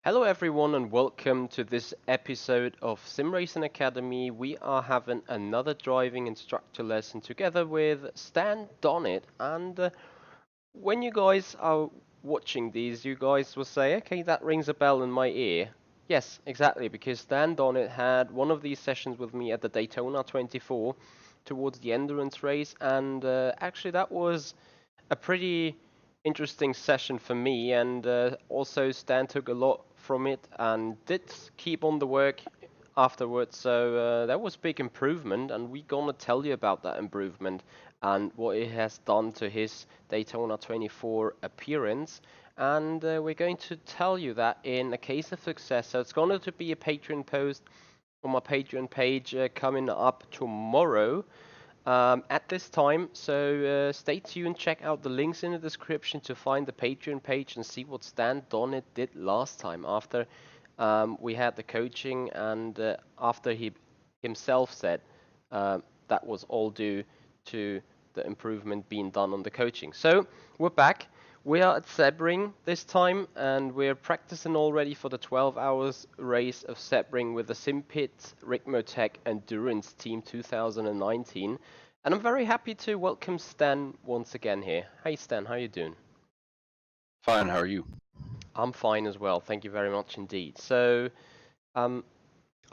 Hello everyone and welcome to this episode of Simracing Academy. We are having another driving instructor lesson together with Stan Donit. And when you guys are watching these, you guys will say, okay, that rings a bell in my ear. Yes, exactly, because Stan Donit had one of these sessions with me at the Daytona 24 towards the endurance race, and actually that was a pretty interesting session for me, and also Stan took a lot from it and did keep on the work afterwards. So that was big improvement, and we're gonna tell you about that improvement and what it has done to his Daytona 24 appearance. And we're going to tell you that in a case of success. So it's going to be a Patreon post on my Patreon page coming up tomorrow at this time. So stay tuned, check out the links in the description to find the Patreon page and see what Stan Donit did last time after we had the coaching, and after he himself said that was all due to the improvement being done on the coaching. So we're back. We are at Sebring this time, and we're practicing already for the 12 hours race of Sebring with the Simpit Ricmotech Endurance Team 2019. And I'm very happy to welcome Stan once again here. Hey Stan, how you doing? Fine, how are you? I'm fine as well, thank you very much indeed. So I'm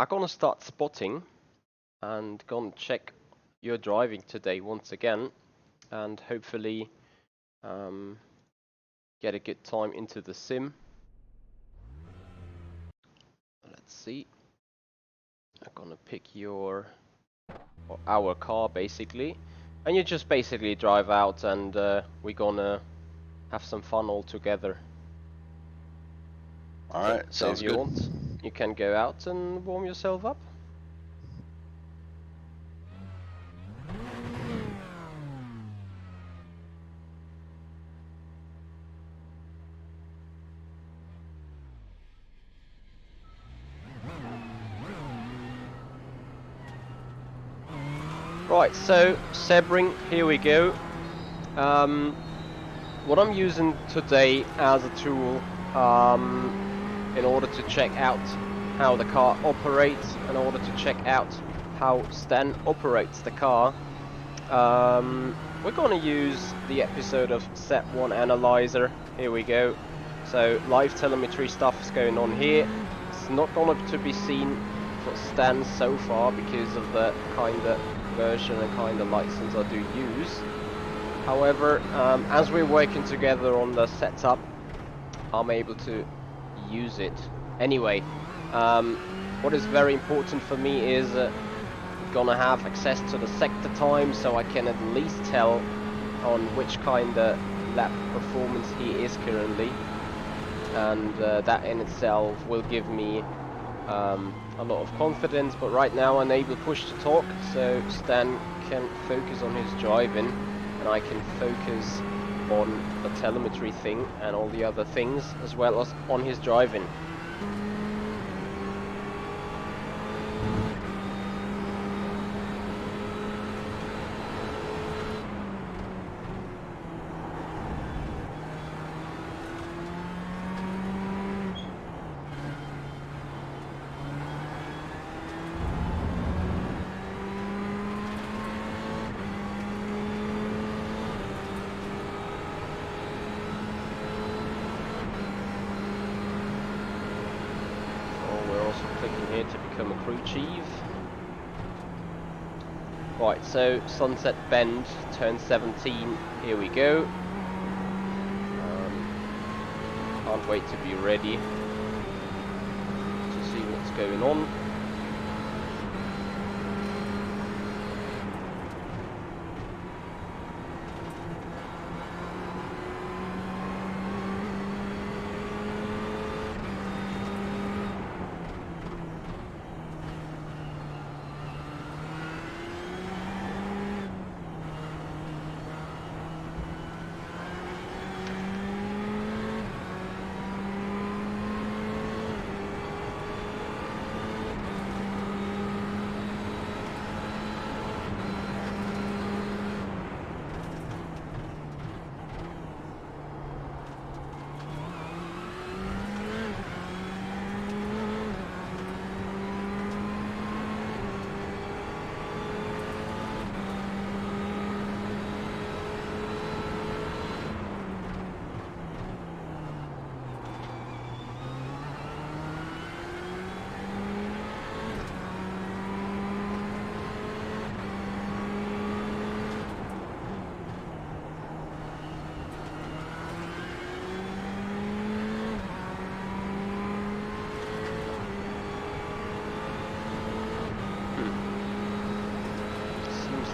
gonna start spotting and gonna check your driving today once again, and hopefully get a good time into the sim. Let's see. I'm gonna pick your or our car basically, and you just basically drive out, and we're gonna have some fun all together. Alright, So if sounds you good. want, you can go out and warm yourself up. Right, so Sebring, here we go. What I'm using today as a tool in order to check out how the car operates, in order to check out how Stan operates the car, we're gonna use the episode of Set 1 Analyzer. Here we go. So live telemetry stuff is going on here. It's not going to be seen for Stan so far because of the kind of version and kind of license I do use. However, as we're working together on the setup, I'm able to use it. Anyway, what is very important for me is gonna have access to the sector time, so I can at least tell on which kind of lap performance he is currently, and that in itself will give me a lot of confidence. But right now I enable push to talk, so Stan can focus on his driving and I can focus on the telemetry thing and all the other things, as well as on his driving. Here to become a crew chief. Right, so Sunset Bend, turn 17, here we go. Can't wait to be ready to see what's going on.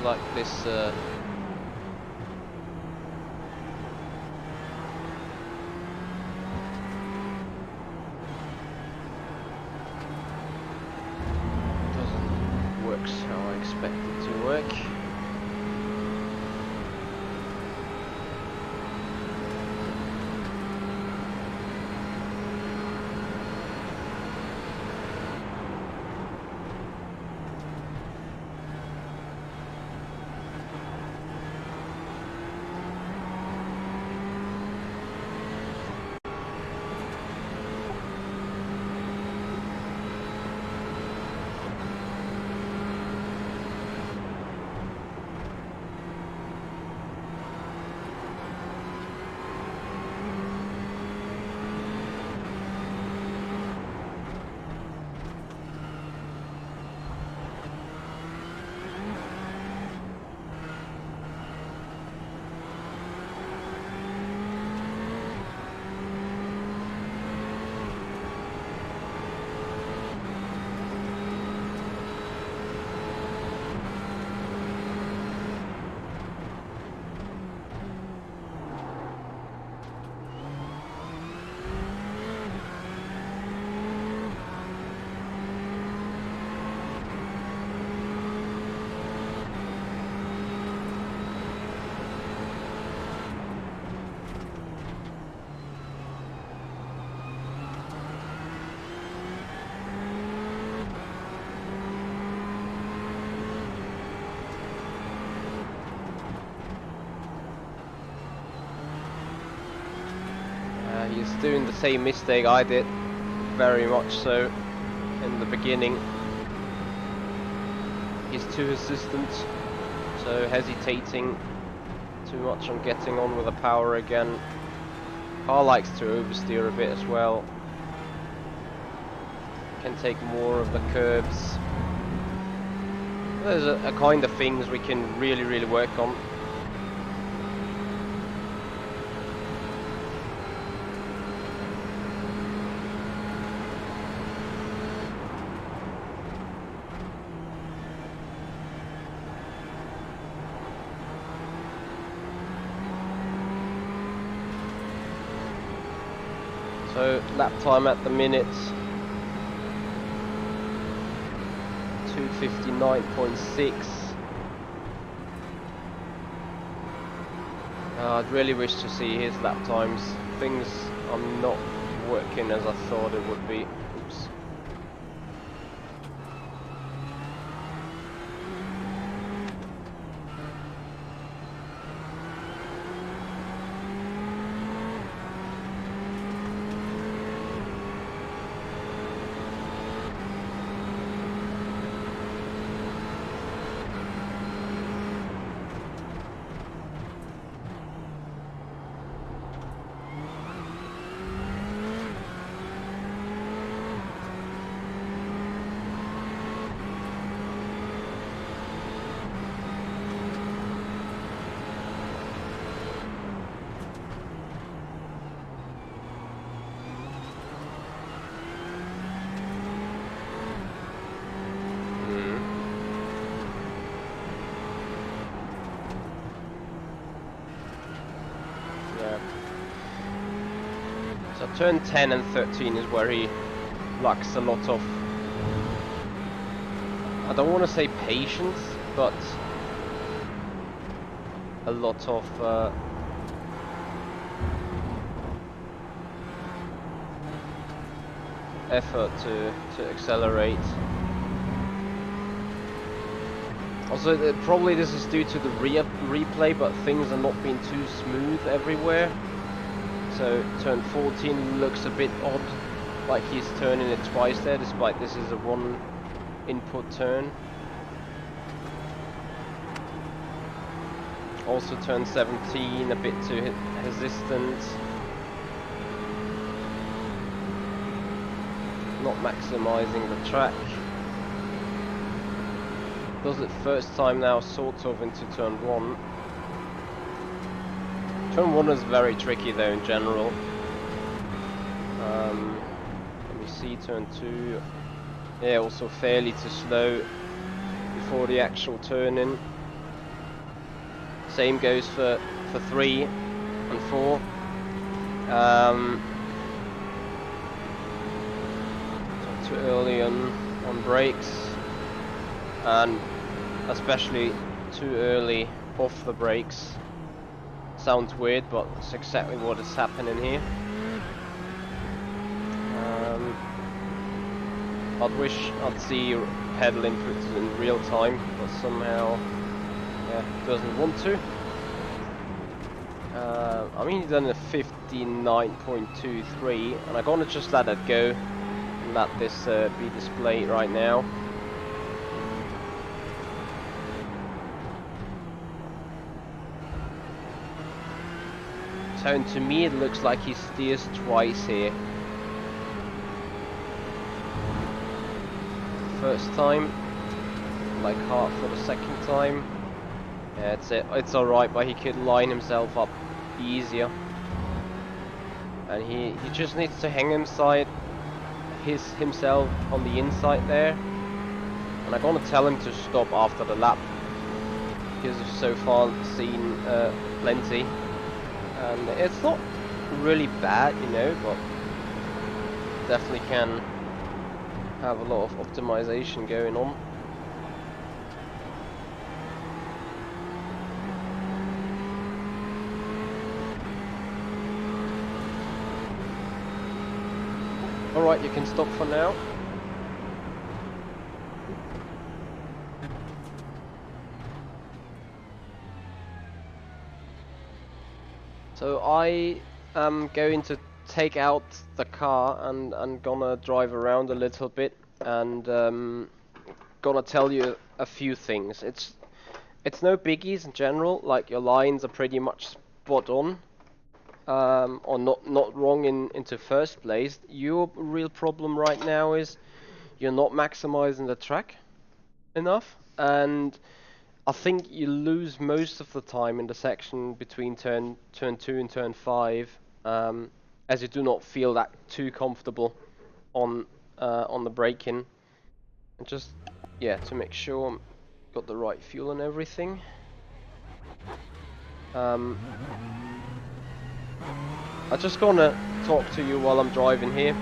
like this doesn't work how I expect it to work. He's doing the same mistake I did, very much so, in the beginning. He's too hesitant, so hesitating too much on getting on with the power again. Car likes to oversteer a bit as well. Can take more of the curves. There's a kind of things we can really work on. So lap time at the minute 2:59.6. I'd really wish to see his lap times. Things are not working as I thought it would be. Oops. So turn 10 and 13 is where he lacks a lot of, I don't want to say patience, but a lot of effort to accelerate. Also, probably this is due to the replay, but things are not being too smooth everywhere. So turn 14 looks a bit odd, like he's turning it twice there, despite this is a one input turn. Also turn 17 a bit too hesitant. Not maximizing the track. Does it first time now, sort of, into turn 1. Turn 1 is very tricky though in general. Let me see, turn 2. Yeah, also fairly too slow before the actual turn in. Same goes for 3 and 4. Too early on brakes, and especially too early off the brakes. Sounds weird, but that's exactly what is happening here. I'd wish I'd see pedal inputs in real time, but somehow, yeah, it doesn't want to. I mean, he's done a 59.23, and I'm gonna just let it go and let this be displayed right now. So, and to me, it looks like he steers twice here. First time, like hard for the second time. Yeah, it's alright, but he could line himself up easier. And he just needs to hang himself on the inside there. And I'm gonna tell him to stop after the lap, because I've so far seen plenty. And it's not really bad, you know, but definitely can have a lot of optimization going on. Alright, you can stop for now. So I am going to take out the car and gonna drive around a little bit, and gonna tell you a few things. It's no biggies in general, like your lines are pretty much spot on, or not wrong into first place. Your real problem right now is you're not maximizing the track enough, and I think you lose most of the time in the section between turn 2 and turn 5, as you do not feel that too comfortable on the braking. And just, yeah, to make sure I've got the right fuel and everything. I'm just gonna talk to you while I'm driving here.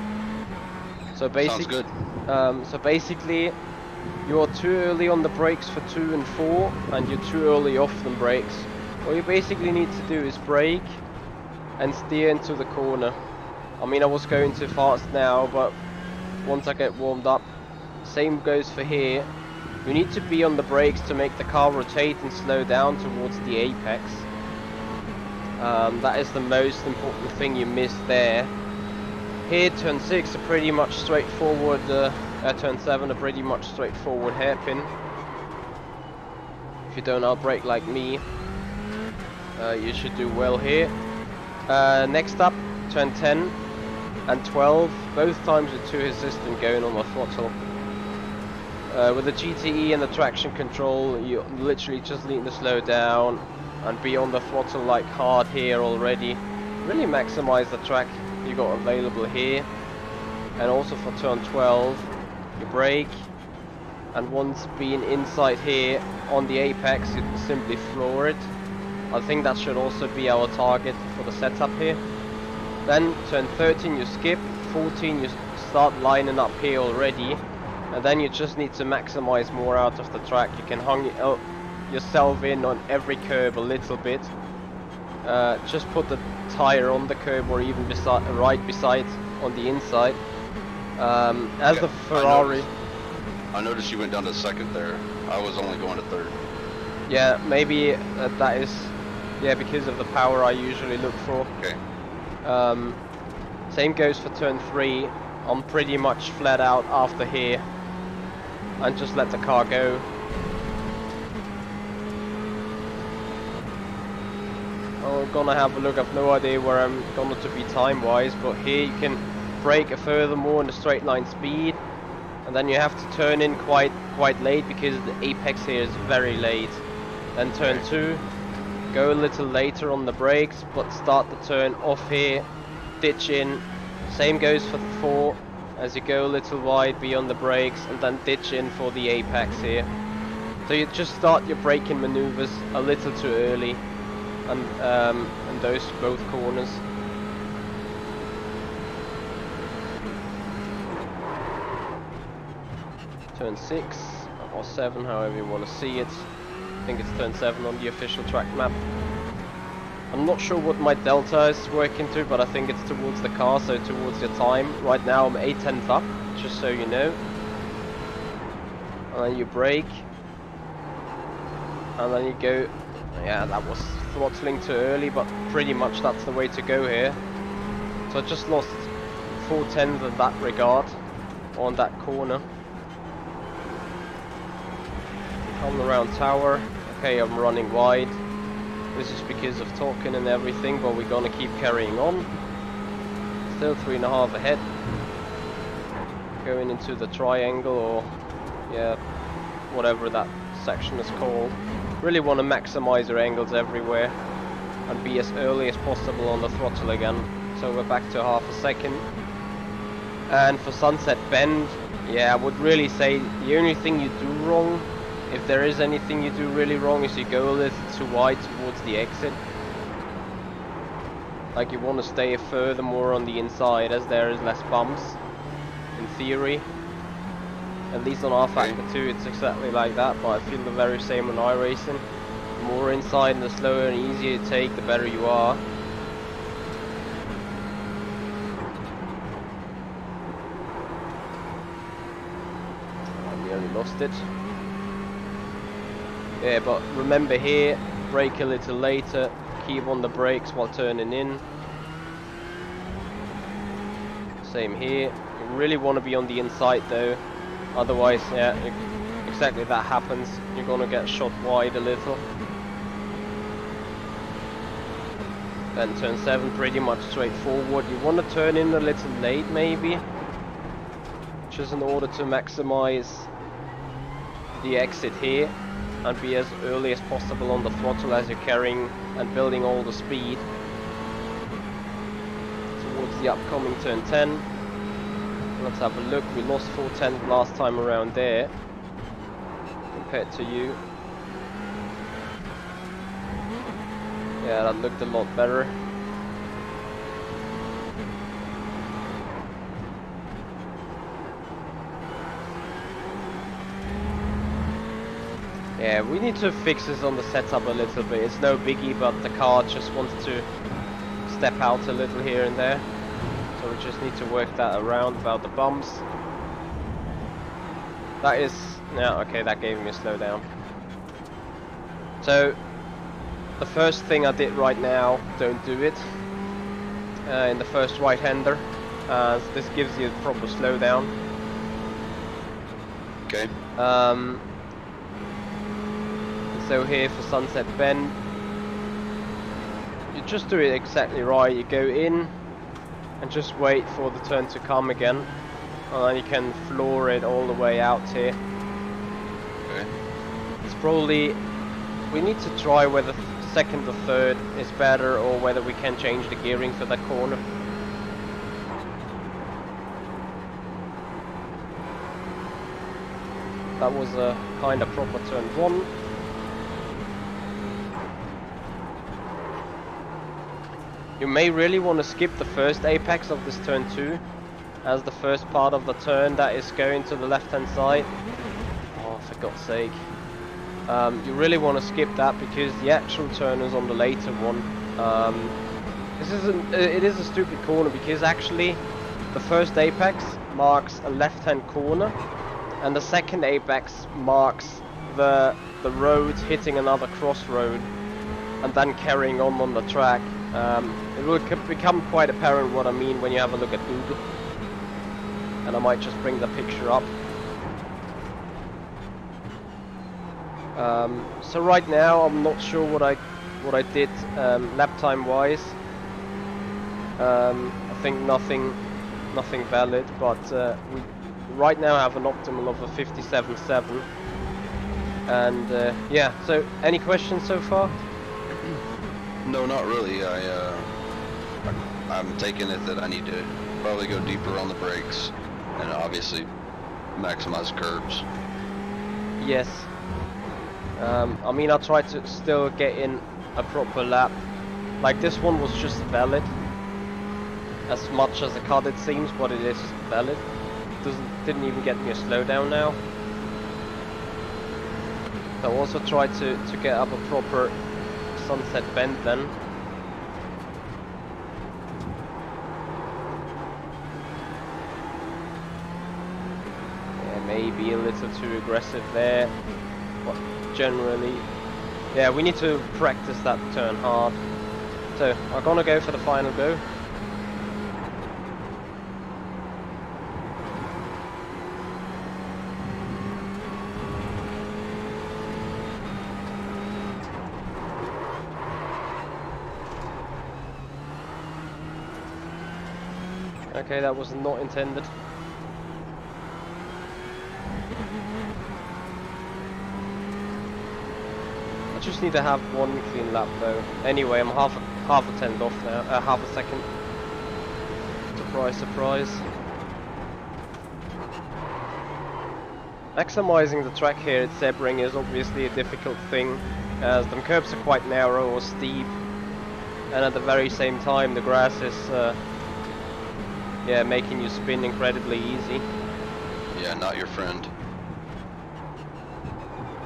So basically, so basically, you're too early on the brakes for 2 and 4, and you're too early off the brakes. What you basically need to do is brake and steer into the corner. I mean, I was going too fast now, but once I get warmed up, same goes for here. You need to be on the brakes to make the car rotate and slow down towards the apex. That is the most important thing you miss there. Here, turn 6 are pretty much straightforward, turn 7 are pretty much straightforward hairpin. If you don't outbrake like me, you should do well here. Next up, turn 10 and 12, both times with 2 assistant going on the throttle. With the GTE and the traction control, you literally just need to slow down and be on the throttle like hard here already. Really maximize the track you got available here. And also for turn 12, you brake, and once being inside here on the apex, you simply floor it. I think that should also be our target for the setup here. Then turn 13 you skip, 14 you start lining up here already, and then you just need to maximize more out of the track. You can hang yourself in on every curb a little bit. Just put the tire on the curb, or even right beside on the inside. As the Ferrari, I noticed you went down to second there. I was only going to third. Yeah, maybe that is, yeah, because of the power I usually look for. Okay. Same goes for turn 3. I'm pretty much flat out after here, and just let the car go. I'm gonna have a look. I've no idea where I'm going to be time wise, but here you can brake furthermore in the straight line speed, and then you have to turn in quite late because the apex here is very late. Then turn 2, go a little later on the brakes, but start the turn off here, ditch in. Same goes for the 4, as you go a little wide, be on the brakes, and then ditch in for the apex here. So you just start your braking maneuvers a little too early, and those both corners. Turn 6 or 7, however you want to see it. I think it's turn 7 on the official track map. I'm not sure what my delta is working to, but I think it's towards the car, so towards your time. Right now I'm 8/10 up, just so you know. And then you brake. And then you go. Yeah, that was throttling too early, but pretty much that's the way to go here. So I just lost 4/10 in that regard on that corner. Come around tower. Okay, I'm running wide. This is because of talking and everything, but we're gonna keep carrying on. Still 3.5 ahead. Going into the triangle, or yeah, whatever that section is called. Really want to maximize your angles everywhere and be as early as possible on the throttle again. So we're back to 1/2 a second. And for Sunset Bend, yeah, I would really say the only thing you do wrong, if there is anything you do really wrong, is you go a little too wide towards the exit. Like you want to stay further more on the inside, as there is less bumps, in theory. At least on R-Factor 2 it's exactly like that, but I feel the very same on iRacing. The more inside and the slower and easier you take, the better you are. I nearly lost it. Yeah, but remember here, brake a little later, keep on the brakes while turning in. Same here. You really want to be on the inside though, otherwise, yeah, exactly that happens. You're gonna get shot wide a little. Then turn 7, pretty much straightforward. You want to turn in a little late maybe, just in order to maximize the exit here and be as early as possible on the throttle as you're carrying and building all the speed towards the upcoming turn 10. Let's have a look. We lost 4/10 last time around there compared to you. Yeah, that looked a lot better. Yeah, we need to fix this on the setup a little bit. It's no biggie, but the car just wants to step out a little here and there. So we just need to work that around without the bumps. That is... yeah, okay, that gave me a slowdown. So, the first thing I did right now, don't do it in the first right-hander, as this gives you a proper slowdown. Okay. So here for Sunset Bend, you just do it exactly right. You go in and just wait for the turn to come again, and then you can floor it all the way out here. Okay. It's probably, we need to try whether second or third is better, or whether we can change the gearing for that corner. That was a kind of proper turn 1. You may really want to skip the first apex of this turn 2, as the first part of the turn that is going to the left hand side. Oh, for God's sake. You really want to skip that, because the actual turn is on the later one. It is a stupid corner, because actually the first apex marks a left hand corner, and the second apex marks the road hitting another crossroad and then carrying on the track. It will become quite apparent what I mean when you have a look at Google, and I might just bring the picture up. So right now I'm not sure what I did lap time wise. I think nothing valid, but we right now have an optimal of a 57.7. And yeah, so any questions so far? No, not really. I'm taking it that I need to probably go deeper on the brakes and obviously maximize curbs. Yes. I mean, I tried to still get in a proper lap. Like this one was just valid. As much as a card it seems, but it is valid. Didn't even get me a slowdown now. So I also tried to get up a proper sunset bend then. Yeah, maybe a little too aggressive there, but generally, yeah, we need to practice that turn hard. So I'm gonna go for the final go. Okay, that was not intended. I just need to have one clean lap though. Anyway, I'm half a tenth off now, half a second. Surprise, surprise. Maximising the track here at Sebring is obviously a difficult thing, as the curbs are quite narrow or steep, and at the very same time the grass is yeah, making you spin incredibly easy. Yeah, not your friend.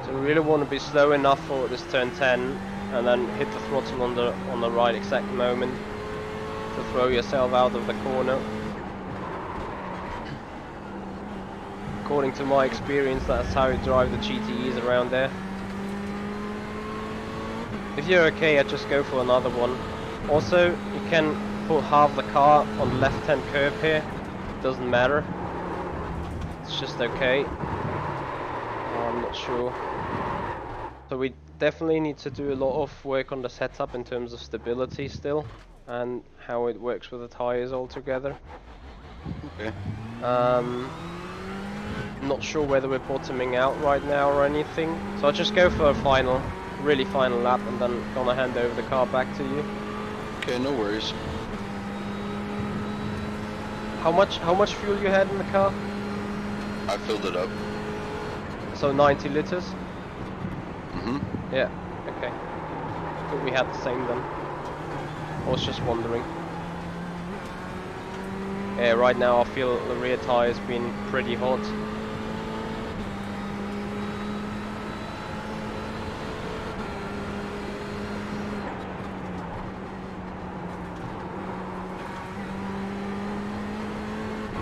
So we really want to be slow enough for this turn 10 and then hit the throttle on the right exact moment to throw yourself out of the corner. According to my experience, that's how you drive the GTEs around there. If you're okay, I'd just go for another one. Also, you can put half the car on the left hand curve here, doesn't matter, it's just okay. I'm not sure. So we definitely need to do a lot of work on the setup in terms of stability still, and how it works with the tires altogether. Okay. Not sure whether we're bottoming out right now or anything, so I'll just go for a really final lap, and then gonna hand over the car back to you. Okay, no worries. How much fuel you had in the car? I filled it up. So 90 liters? Mm-hmm. Yeah, okay. Thought we had the same then. I was just wondering. Yeah, right now I feel the rear tire's been pretty hot.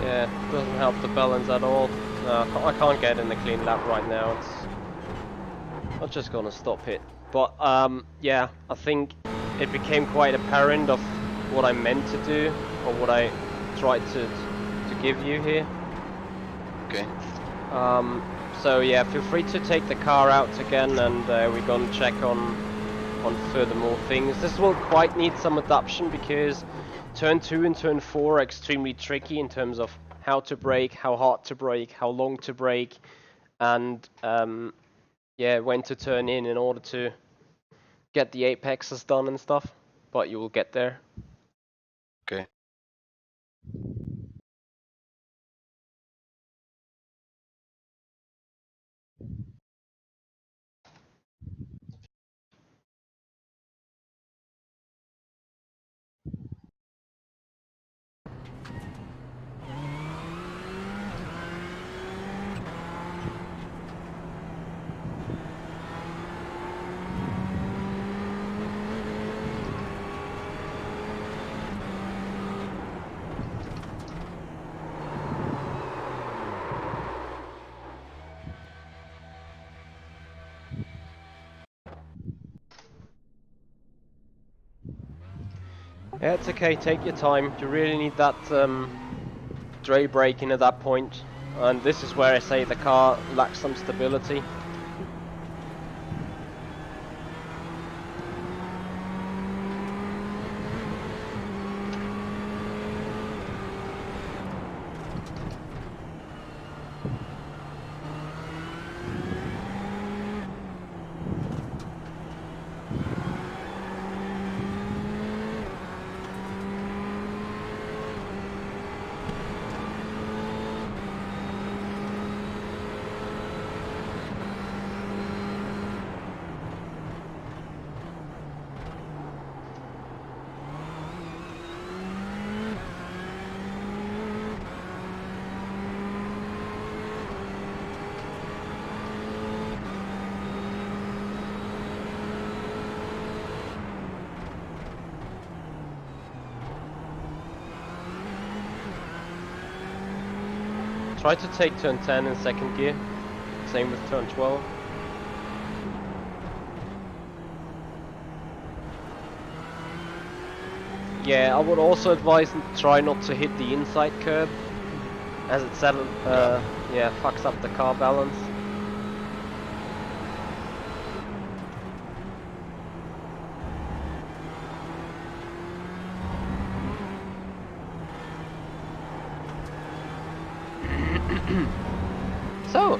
Yeah, doesn't help the balance at all. No, I can't get in a clean lap right now. I'm just gonna stop it. But yeah, I think it became quite apparent of what I meant to do, or what I tried to give you here. Okay. So yeah, feel free to take the car out again, and we're gonna check on furthermore things. This will quite need some adaptation because turn 2 and turn 4 are extremely tricky in terms of how to brake, how hard to brake, how long to brake, and yeah, when to turn in order to get the apexes done and stuff. But you will get there. Okay. Yeah, it's okay, take your time. You really need that dray braking at that point. And this is where I say the car lacks some stability. Try to take turn 10 in second gear. Same with turn 12. Yeah, I would also advise try not to hit the inside curb, as it yeah, fucks up the car balance. So,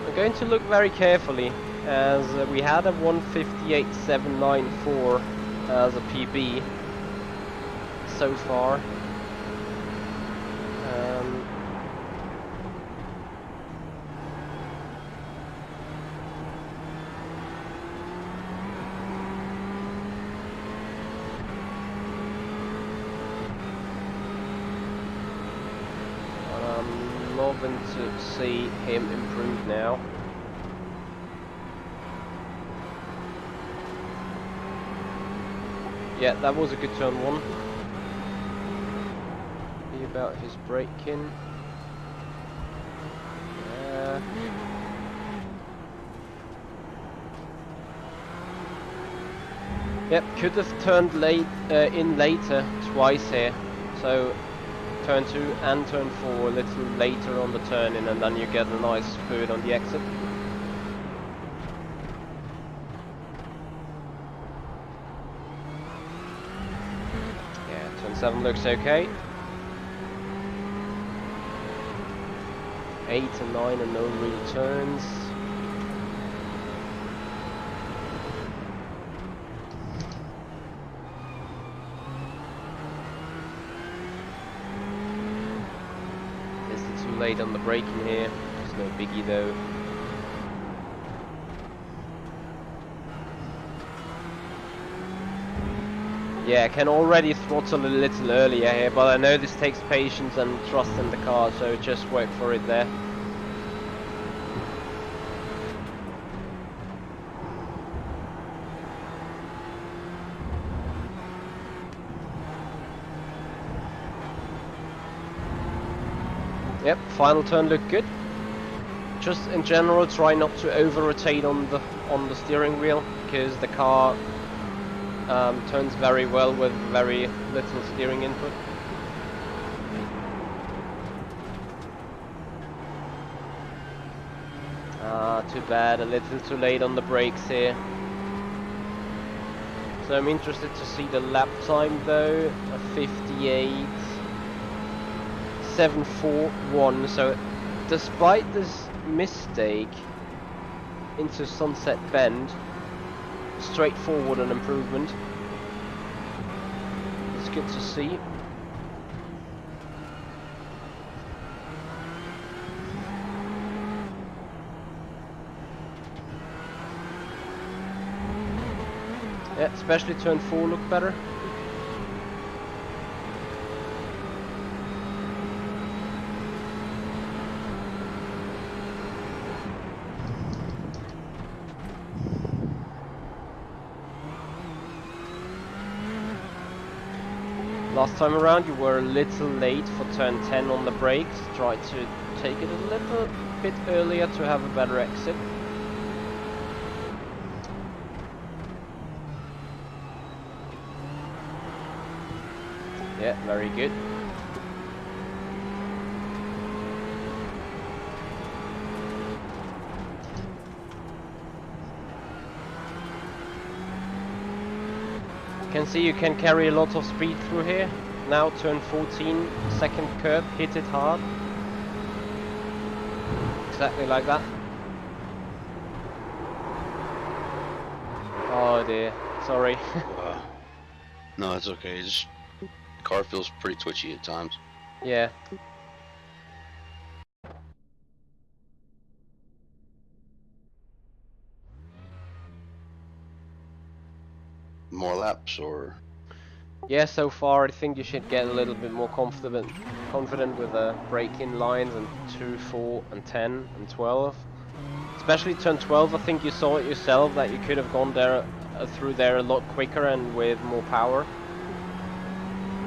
I'm going to look very carefully, as we had a 158.794 as a PB so far. I'm loving to see him improve now. Yeah, that was a good turn 1. Be about his braking. Yep, could have turned in later twice here. So turn 2 and turn 4 a little later on the turn in, and then you get a nice spurt on the exit. Yeah, turn 7 looks okay. 8 and 9 and no real turns. Too late on the braking here. It's no biggie though. Yeah, I can already throttle a little earlier here, but I know this takes patience and trust in the car, so just work for it there. Yep, final turn looked good. Just in general, try not to over-rotate on the steering wheel, because the car turns very well with very little steering input. Too bad, a little too late on the brakes here. So I'm interested to see the lap time though, a 58.741. So despite this mistake into Sunset Bend, straightforward an improvement. It's good to see. Yeah, especially turn 4 looked better. Last time around you were a little late for turn 10 on the brakes. Try to take it a little bit earlier to have a better exit. Yeah, very good. Can see you can carry a lot of speed through here. Now turn 14, second curb, hit it hard. Exactly like that. Oh dear, sorry. No, it's okay. Just car feels pretty twitchy at times. Yeah. More laps or? Yeah, so far I think you should get a little bit more confident with the braking lines and 2, 4 and 10 and 12. Especially turn 12, I think you saw it yourself that you could have gone there through there a lot quicker and with more power.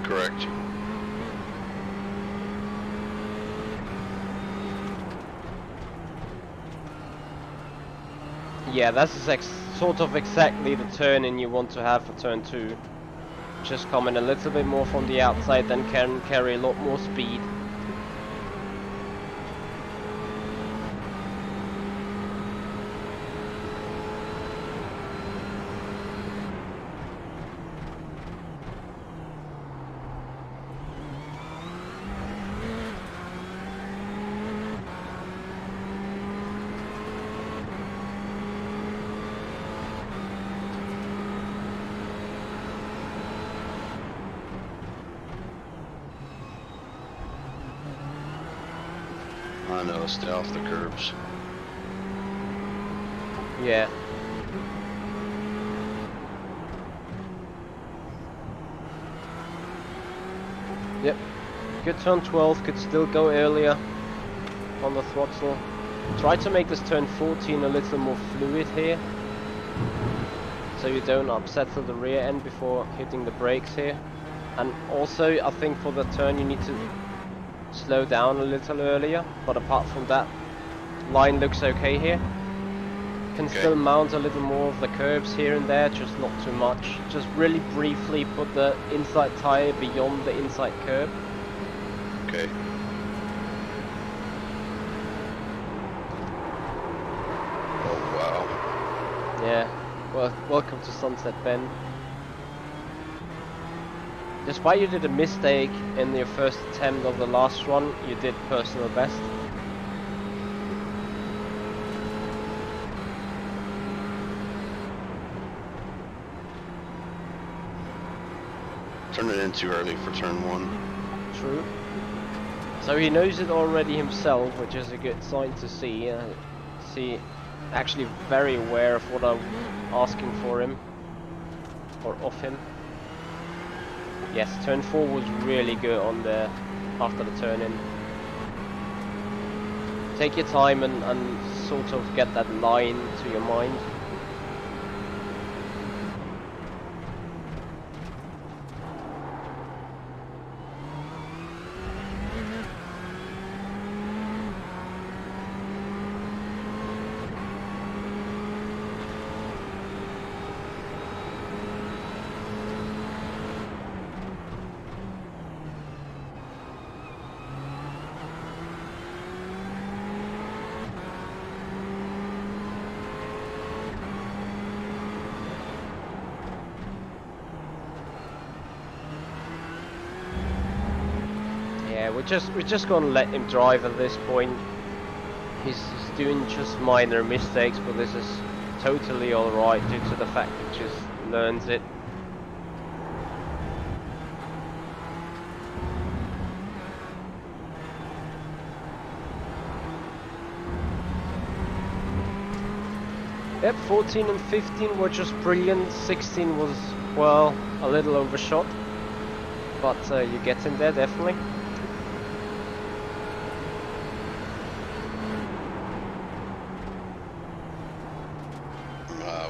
Correct. Yeah, that's sort of exactly the turn-in you want to have for turn 2. Just coming a little bit more from the outside, then can carry a lot more speed. I know, stay off the curbs. Yeah. Yep. Good turn 12, could still go earlier on the throttle. Try to make this turn 14 a little more fluid here, so you don't upset the rear end before hitting the brakes here. And also, I think for the turn you need to slow down a little earlier, but apart from that, line looks okay here. Can still mount a little more of the curbs here and there, just not too much. Just really briefly put the inside tire beyond the inside curb. Okay. Oh wow. Yeah, well, welcome to Sunset Bend. Despite you did a mistake in your first attempt of the last run, you did personal best. Turned it in too early for turn 1. True. So he knows it already himself, which is a good sign to see. Actually very aware of what I'm asking for him, or of him. Yes, turn 4 was really good on the after the turn in. Take your time and sort of get that line to your mind. Yeah, we're just gonna let him drive at this point. He's doing just minor mistakes, but this is totally alright due to the fact he just learns it. Yep, 14 and 15 were just brilliant. 16 was, well, a little overshot, but you get in there definitely.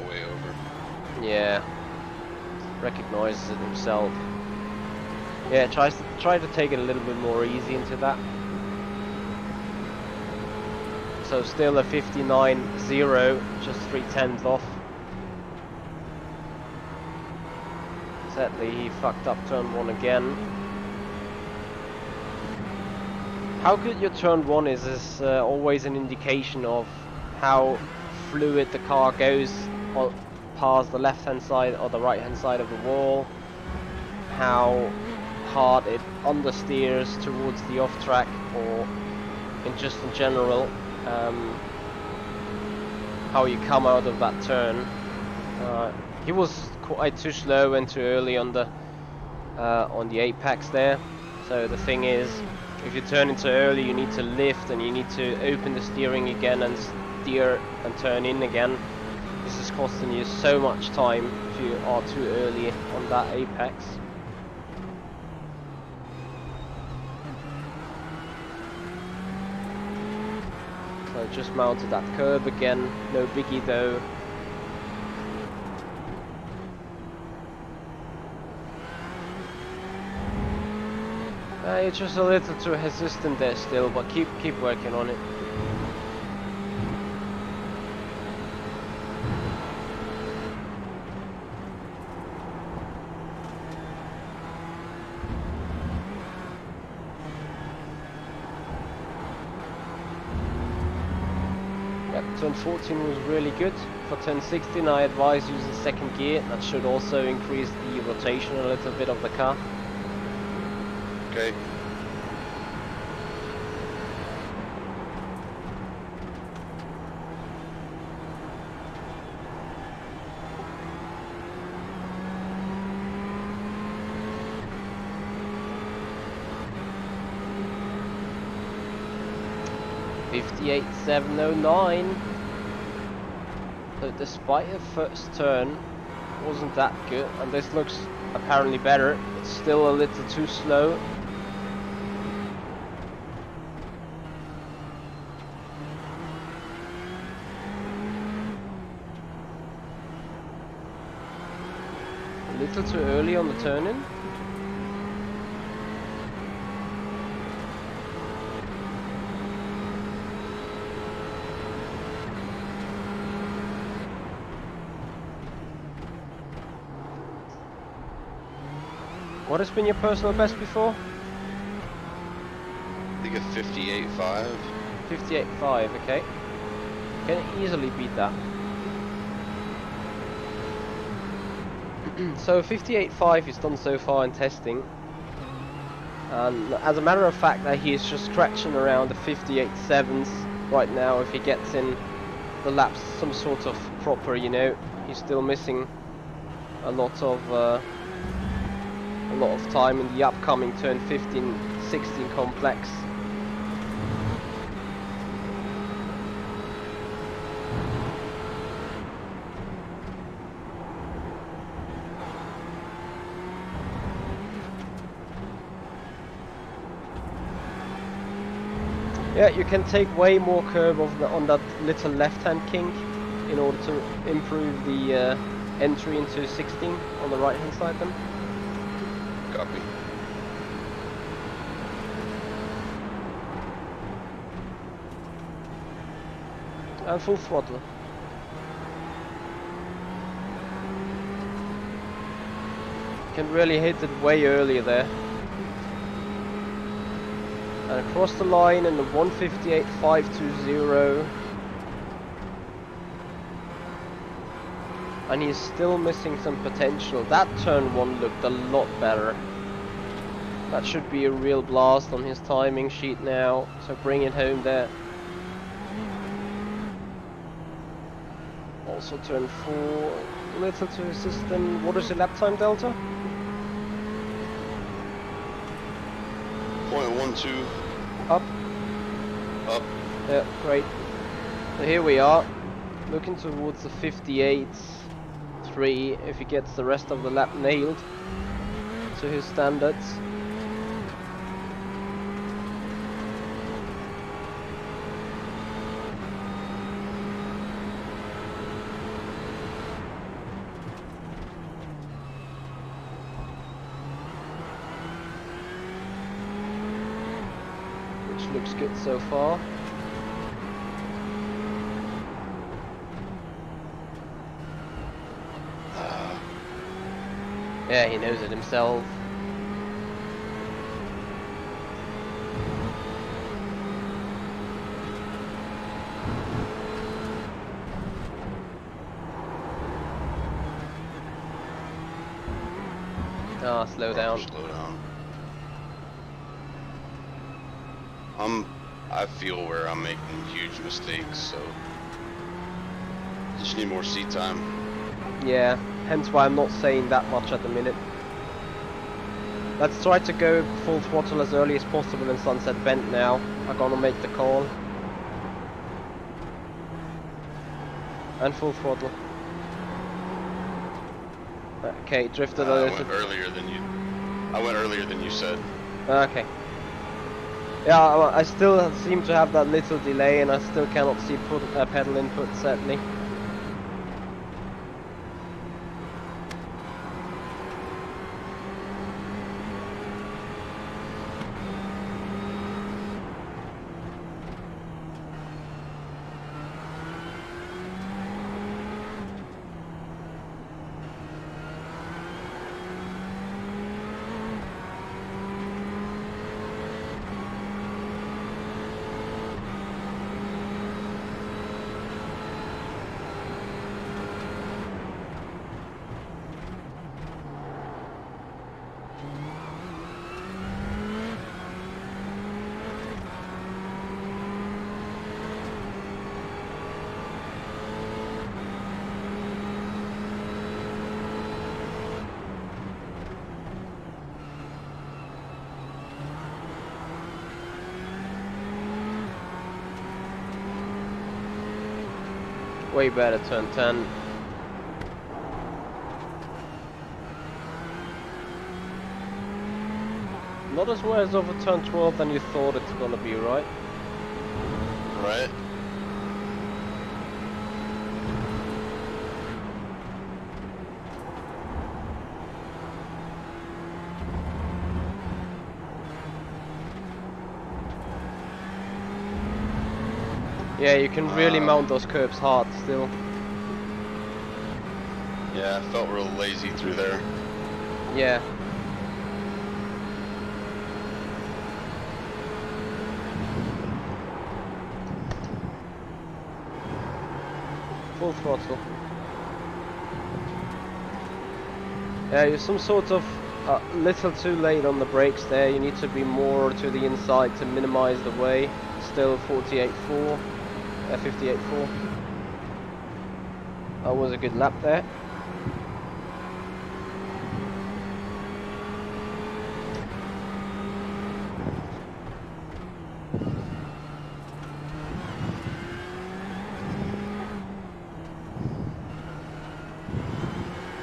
Way over. Yeah, recognizes it himself. Yeah, try to take it a little bit more easy into that. So still a 59.0, just 3/10 off. Sadly, he fucked up turn 1 again. How good your turn 1 is always an indication of how fluid the car goes past the left hand side or the right hand side of the wall, how hard it understeers towards the off track, or just in general, how you come out of that turn. He was quite too slow and too early on the apex there. So the thing is, if you turn into early, you need to lift and you need to open the steering again and steer and turn in again. This is costing you so much time if you are too early on that apex. So just mounted that curb again, no biggie though. You're just a little too hesitant there still, but keep working on it. Yeah, turn 14 was really good. For turn 16 I advise using second gear. That should also increase the rotation a little bit of the car. Okay. .58.709. So despite the first turn wasn't that good, and this looks apparently better, it's still a little too slow. A little too early on the turn-in. What has been your personal best before? I think a 58.5. 58.5, okay. Can easily beat that. So 58.5 he's done so far in testing. And as a matter of fact, that he is just scratching around the 58.7s right now. If he gets in the laps some sort of proper, you know, he's still missing a lot of time in the upcoming turn 15-16 complex. Yeah, you can take way more curb on that little left-hand kink in order to improve the entry into 16 on the right-hand side then. Copy. And full throttle. Can really hit it way earlier there. And across the line in the 158.520. And he's still missing some potential. That turn 1 looked a lot better. That should be a real blast on his timing sheet now. So bring it home there. Also turn 4, little to his system. What is the lap time delta? 0.12. Up. Up. Yeah, great. So here we are, looking towards the 58.3 if he gets the rest of the lap nailed to his standards. Looks good so far. Yeah, he knows it himself. Ah, slow down. Slow down. I feel where I'm making huge mistakes, so just need more seat time. Yeah, hence why I'm not saying that much at the minute. Let's try to go full throttle as early as possible in Sunset Bend now. I'm gonna make the call. And full throttle. Okay, drifted a little. I went earlier than you said. Okay. Yeah, I still seem to have that little delay, and I still cannot see pedal input, sadly. Way better turn 10. Not as well as over turn 12 than you thought it's gonna be, right? Right? Yeah, you can really mount those curbs hard still. Yeah, I felt real lazy through there. Yeah. Full throttle. Yeah, you're some sort of little too late on the brakes there. You need to be more to the inside to minimize the way. Still 48.4, 58.4. That was a good lap there.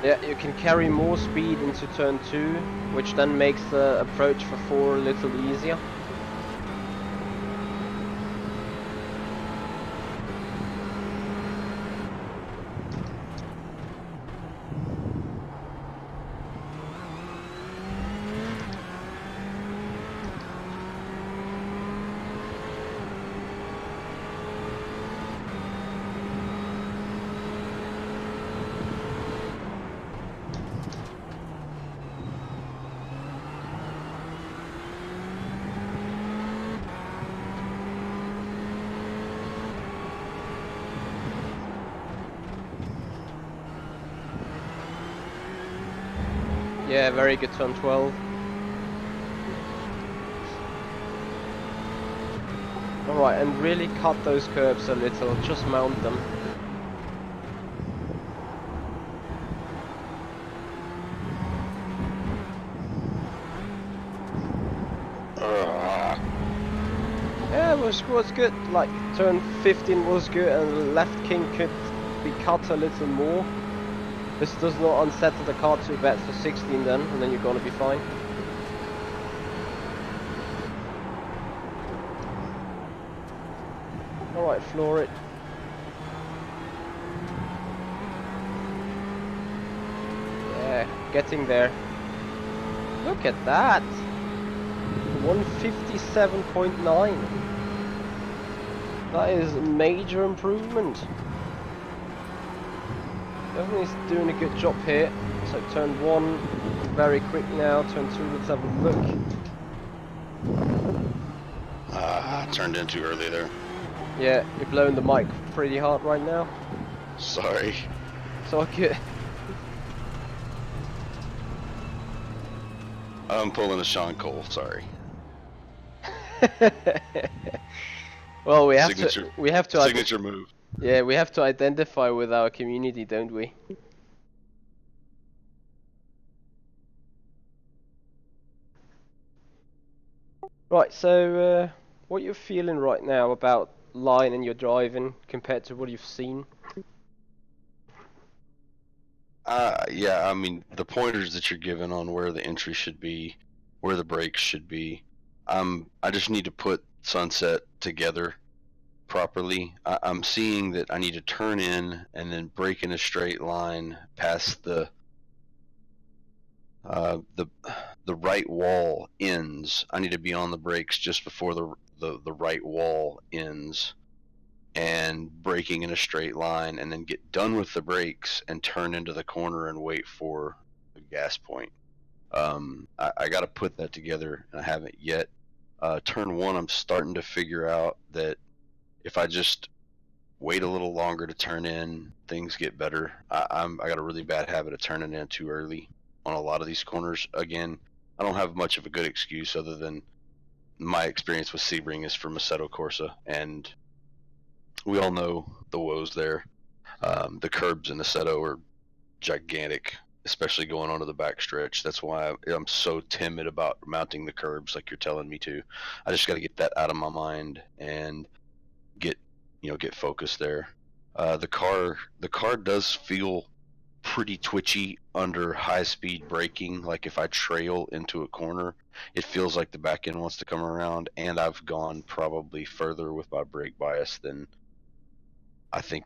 Yeah, you can carry more speed into turn 2, which then makes the approach for 4 a little easier. Yeah, very good turn 12. Alright, and really cut those curves a little, just mount them. Yeah, it was good. Like, turn 15 was good, and the left king could be cut a little more. This does not unsettle the car too bad for 16 then, and then you're gonna be fine. Alright, floor it. Yeah, getting there. Look at that! 157.9. That is a major improvement. Definitely doing a good job here. So turn 1, very quick now. Turn 2, let's have a look. I turned in too early there. Yeah, you're blowing the mic pretty hard right now. Sorry. So good. I'm pulling a Sean Cole, sorry. Well, we have Signature to signature move. yeah, we have to identify with our community, don't we? Right, so what you're feeling right now about line and your driving compared to what you've seen? Yeah, I mean, the pointers that you're given on where the entry should be, where the brakes should be, I just need to put Sunset together properly. I'm seeing that I need to turn in and then brake in a straight line past the right wall ends. I need to be on the brakes just before the right wall ends, and braking in a straight line, and then get done with the brakes and turn into the corner and wait for a gas point. I got to put that together, and I haven't yet. Turn 1, I'm starting to figure out that if I just wait a little longer to turn in, things get better. I got a really bad habit of turning in too early on a lot of these corners. Again, I don't have much of a good excuse other than my experience with Sebring is from Assetto Corsa, and we all know the woes there. The curbs in Assetto are gigantic, especially going onto the backstretch. That's why I'm so timid about mounting the curbs, like you're telling me to. I just got to get that out of my mind and get focused there. The car does feel pretty twitchy under high speed braking. Like if I trail into a corner, it feels like the back end wants to come around, and I've gone probably further with my brake bias than I think,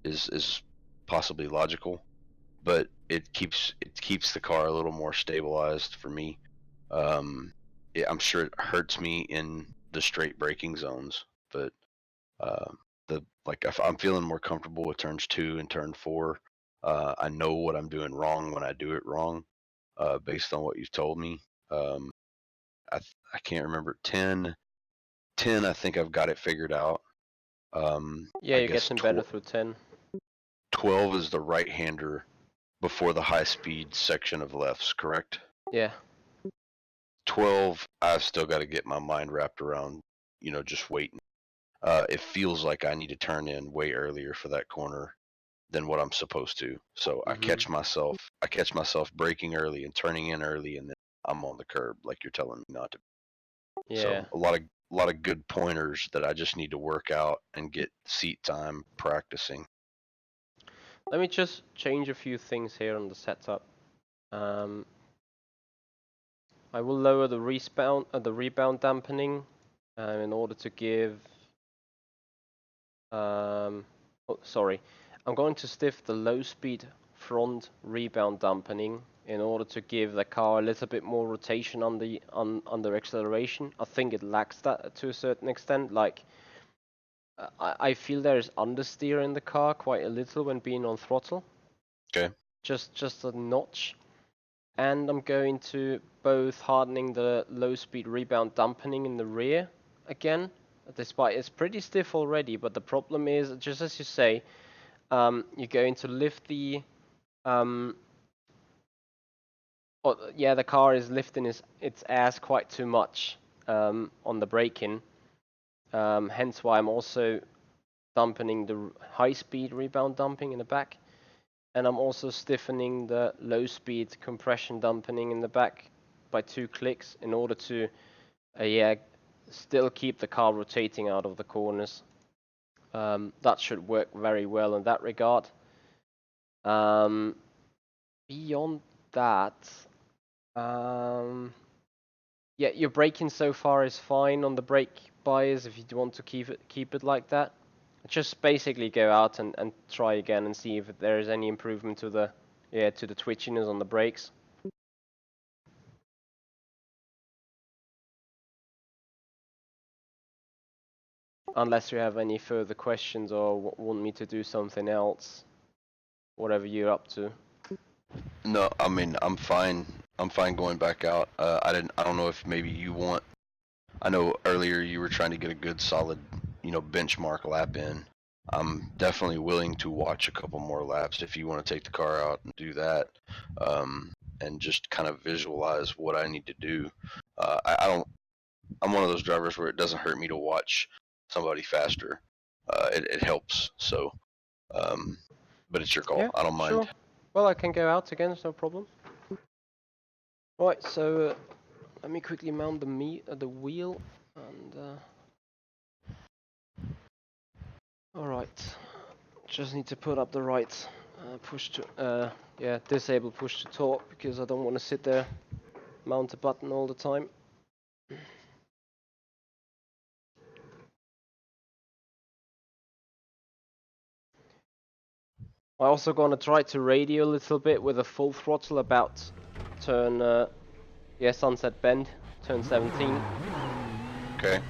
is possibly logical. But it keeps the car a little more stabilized for me. I'm sure it hurts me in the straight braking zones, but uh, if I'm feeling more comfortable with turns 2 and turn 4, I know what I'm doing wrong when I do it wrong, based on what you've told me. Um, I can't remember 10. I think I've got it figured out. Yeah, I you're guess getting better through 10. 12 is the right hander before the high speed section of lefts, correct? Yeah. 12, I've still got to get my mind wrapped around, just waiting. It feels like I need to turn in way earlier for that corner than what I'm supposed to. So I Mhm. catch myself braking early and turning in early, and then I'm on the curb like you're telling me not to. Yeah. So a lot of good pointers that I just need to work out and get seat time practicing. Let me just change a few things here on the setup. I will lower the rebound dampening, in order to give. Oh, sorry. I'm going to stiff the low speed front rebound dampening in order to give the car a little bit more rotation under acceleration. I think it lacks that to a certain extent. Like, I feel there is understeer in the car quite a little when being on throttle. Okay. Just a notch. And I'm going to both hardening the low speed rebound dampening in the rear again, despite it's pretty stiff already. But the problem is, just as you say, you're going to lift the yeah, the car is lifting its ass quite too much on the braking. Hence why I'm also dampening the high speed rebound damping in the back. And I'm also stiffening the low speed compression dampening in the back by 2 clicks in order to yeah, still keep the car rotating out of the corners. That should work very well in that regard. Beyond that, yeah, your braking so far is fine on the brake bias if you want to keep it like that. Just basically go out and try again and see if there is any improvement to the twitchiness on the brakes. Unless you have any further questions or want me to do something else, whatever you're up to. No, I mean I'm fine. I'm fine going back out. I don't know if maybe you want. I know earlier you were trying to get a good solid, benchmark lap in. I'm definitely willing to watch a couple more laps if you want to take the car out and do that, and just kind of visualize what I need to do. I don't. I'm one of those drivers where it doesn't hurt me to watch somebody faster. It helps. So, um, but it's your call. Yeah, I don't mind. sure. Well, I can go out again, it's no problem. Right, so let me quickly mount the wheel and all right. Just need to put up the right disable push to talk because I don't want to sit there, mount a button all the time. I also gonna try to radio a little bit with a full throttle about turn Sunset Bend, turn 17. Okay.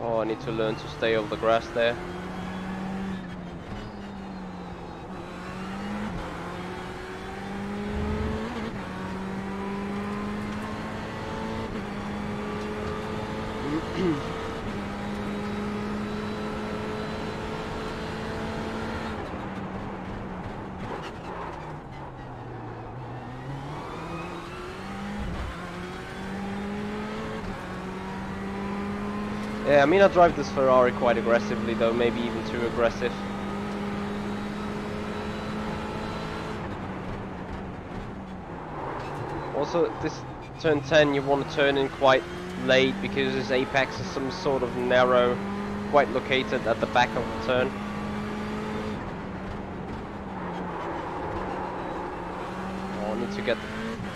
Oh, I need to learn to stay off the grass there. Yeah, I mean I drive this Ferrari quite aggressively though, maybe even too aggressive. Also, this turn 10 you want to turn in quite late because this apex is some sort of narrow, quite located at the back of the turn. Oh, I need to get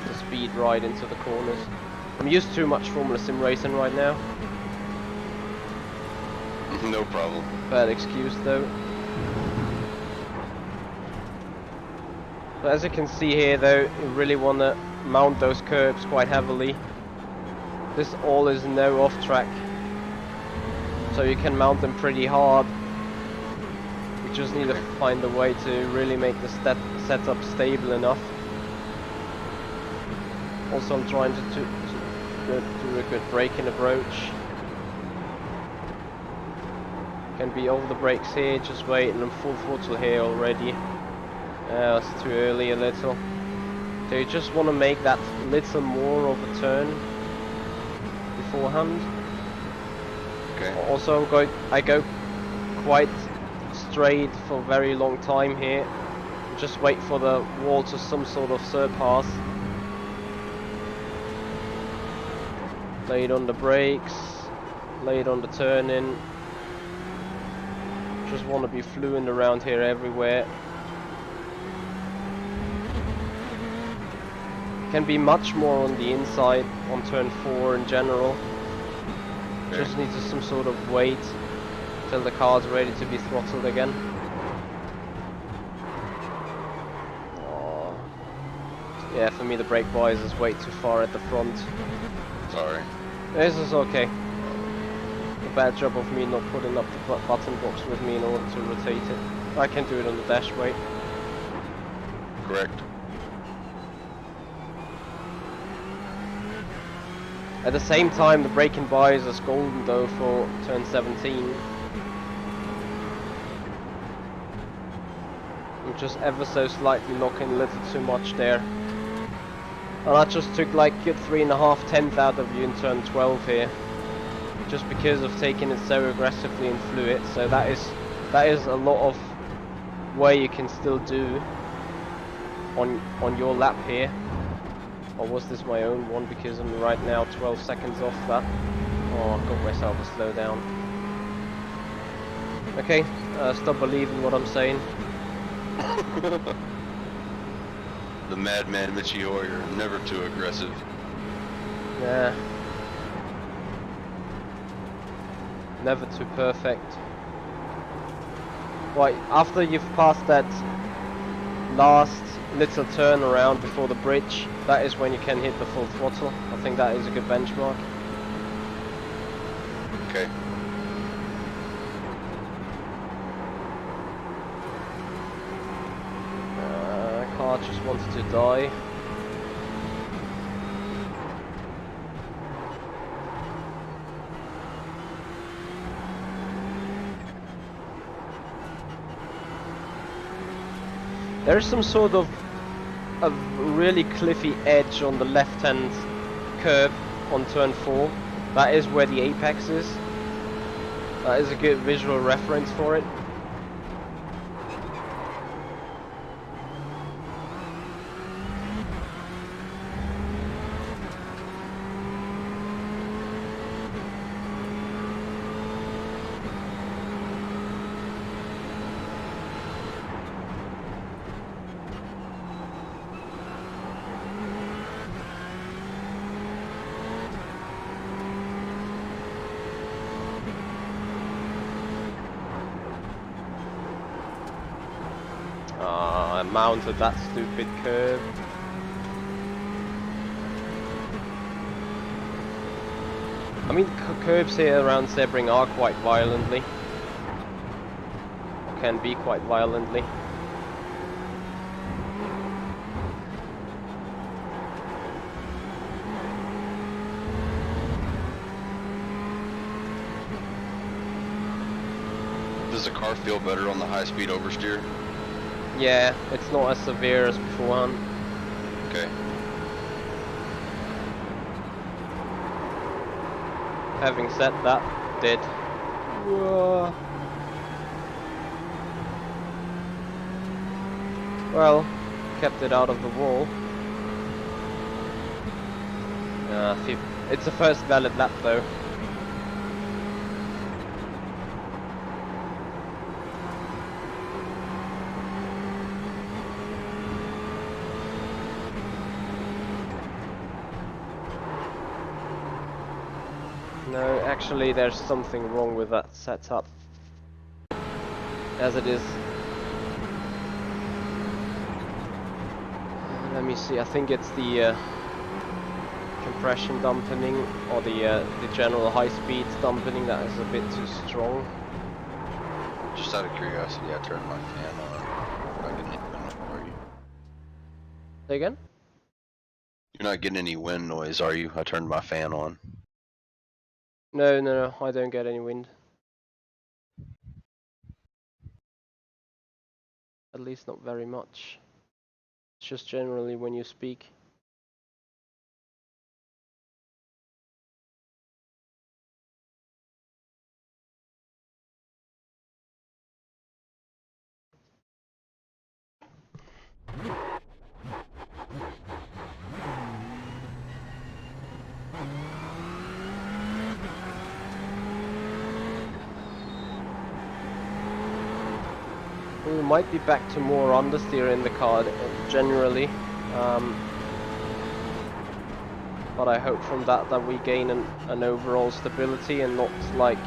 the speed right into the corners. I'm used to much Formula Sim racing right now. No problem. Bad excuse though. But as you can see here though, you really want to mount those curbs quite heavily. This all is no off track, so you can mount them pretty hard. You just need to find a way to really make the setup stable enough. Also I'm trying to do a good braking approach. Can be over the brakes here, just waiting on full throttle here already. It's too early a little. So you just want to make that little more of a turn beforehand. Okay. Also I go quite straight for a very long time here. Just wait for the wall to some sort of surpass. Late on the brakes, late on the turn-in. Just want to be fluent around here everywhere. Can be much more on the inside on turn 4 in general. Okay. Just needs some sort of wait till the car's ready to be throttled again. Oh. Yeah, for me the brake bias is way too far at the front. Sorry. This is okay. A bad job of me not putting up the button box with me in order to rotate it. I can do it on the dash weight. Correct. At the same time, the braking bias is golden though for turn 17. I'm just ever so slightly knocking a little too much there. And I just took like good 3.5 tenths out of you in turn 12 here. Just because of taking it so aggressively and fluid. So that is a lot of way you can still do on your lap here. Or was this my own one, because I'm right now 12 seconds off that. Oh, I got myself a slowdown. Okay, stop believing what I'm saying. The madman Michi Hoyer, never too aggressive. Yeah. Never too perfect. Right, after you've passed that last little turn around before the bridge, that is when you can hit the full throttle. I think that is a good benchmark. Okay. Car just wanted to die. There's some sort of a really cliffy edge on the left hand curb on turn 4. That is where the apex is. That is a good visual reference for it. I mounted that stupid curve. I mean, curves here around Sebring are quite violently. Or can be quite violently. Does the car feel better on the high-speed oversteer? Yeah, it's not as severe as beforehand. Okay. Having said that, did. Whoa. Well, kept it out of the wall. It's the first valid lap though. No, actually there's something wrong with that setup. As it is. Let me see, I think it's the compression dampening or the general high speed dampening that is a bit too strong. Just out of curiosity, I turned my fan on. I'm not getting any wind, are you? Say again? You're not getting any wind noise, are you? I turned my fan on. No, I don't get any wind. At least not very much. It's just generally when you speak. We might be back to more understeer in the car generally, but I hope from that we gain an overall stability and not like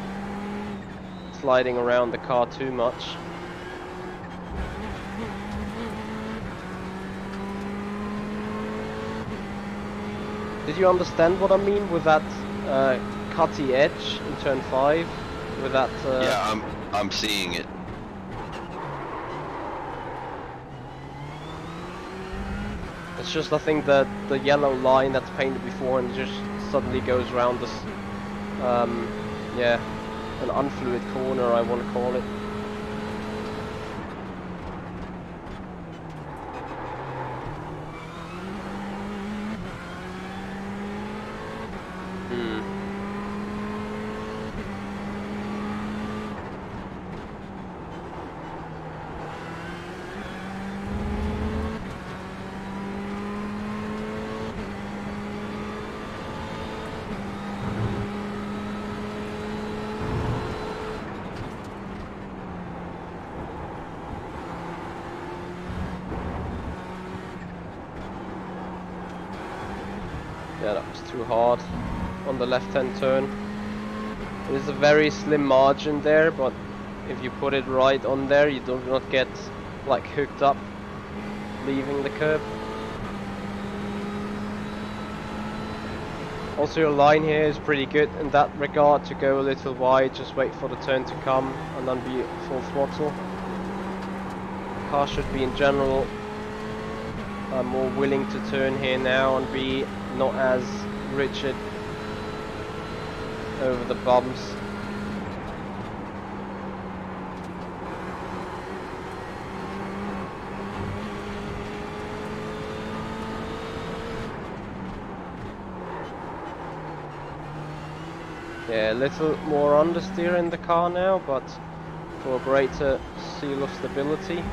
sliding around the car too much. Did you understand what I mean with that cutty edge in turn 5? With that? Yeah, I'm seeing it. It's just I think the yellow line that's painted before and just suddenly goes around this, yeah, an unfluid corner I want to call it. Yeah, that was too hard on the left-hand turn. It is a very slim margin there, but if you put it right on there, you do not get like hooked up leaving the curb. Also, your line here is pretty good in that regard to go a little wide, just wait for the turn to come and then be full throttle. The car should be in general more willing to turn here now and be not as rigid over the bumps. Yeah, a little more understeer in the car now, but for a greater seal of stability.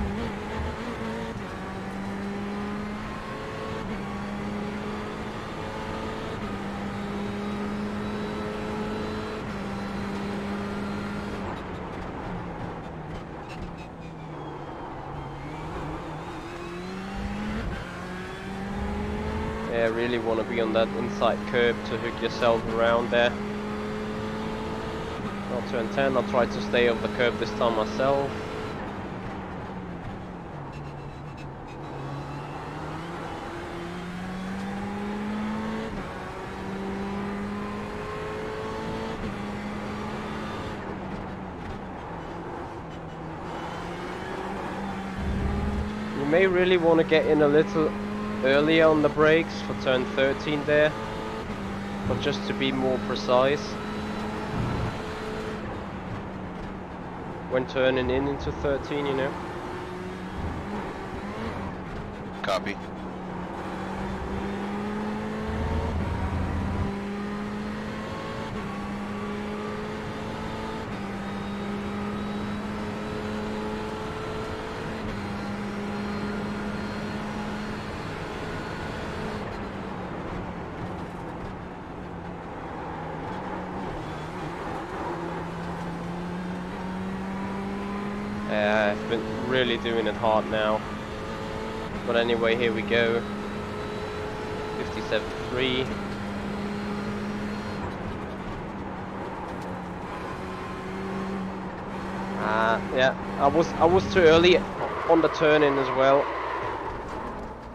Yeah, really want to be on that inside curb to hook yourself around there. I'll turn 10, I'll try to stay off the curb this time myself. You may really want to get in a little earlier on the brakes for turn 13 there, but just to be more precise when turning into 13, you know. Copy. I've been really doing it hard now. But anyway, here we go. 57.3. Yeah, I was too early on the turn in as well,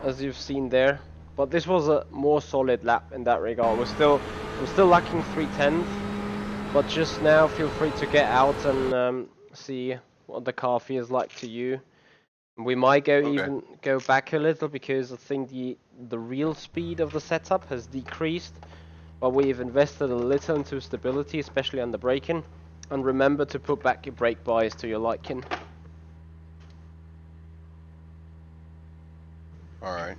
as you've seen there. But this was a more solid lap in that regard. I'm still lacking 3/10, but just now feel free to get out and see what the car feels like to you. We might even go back a little because I think the real speed of the setup has decreased, but we've invested a little into stability, especially on the braking. And remember to put back your brake bias to your liking. Alright.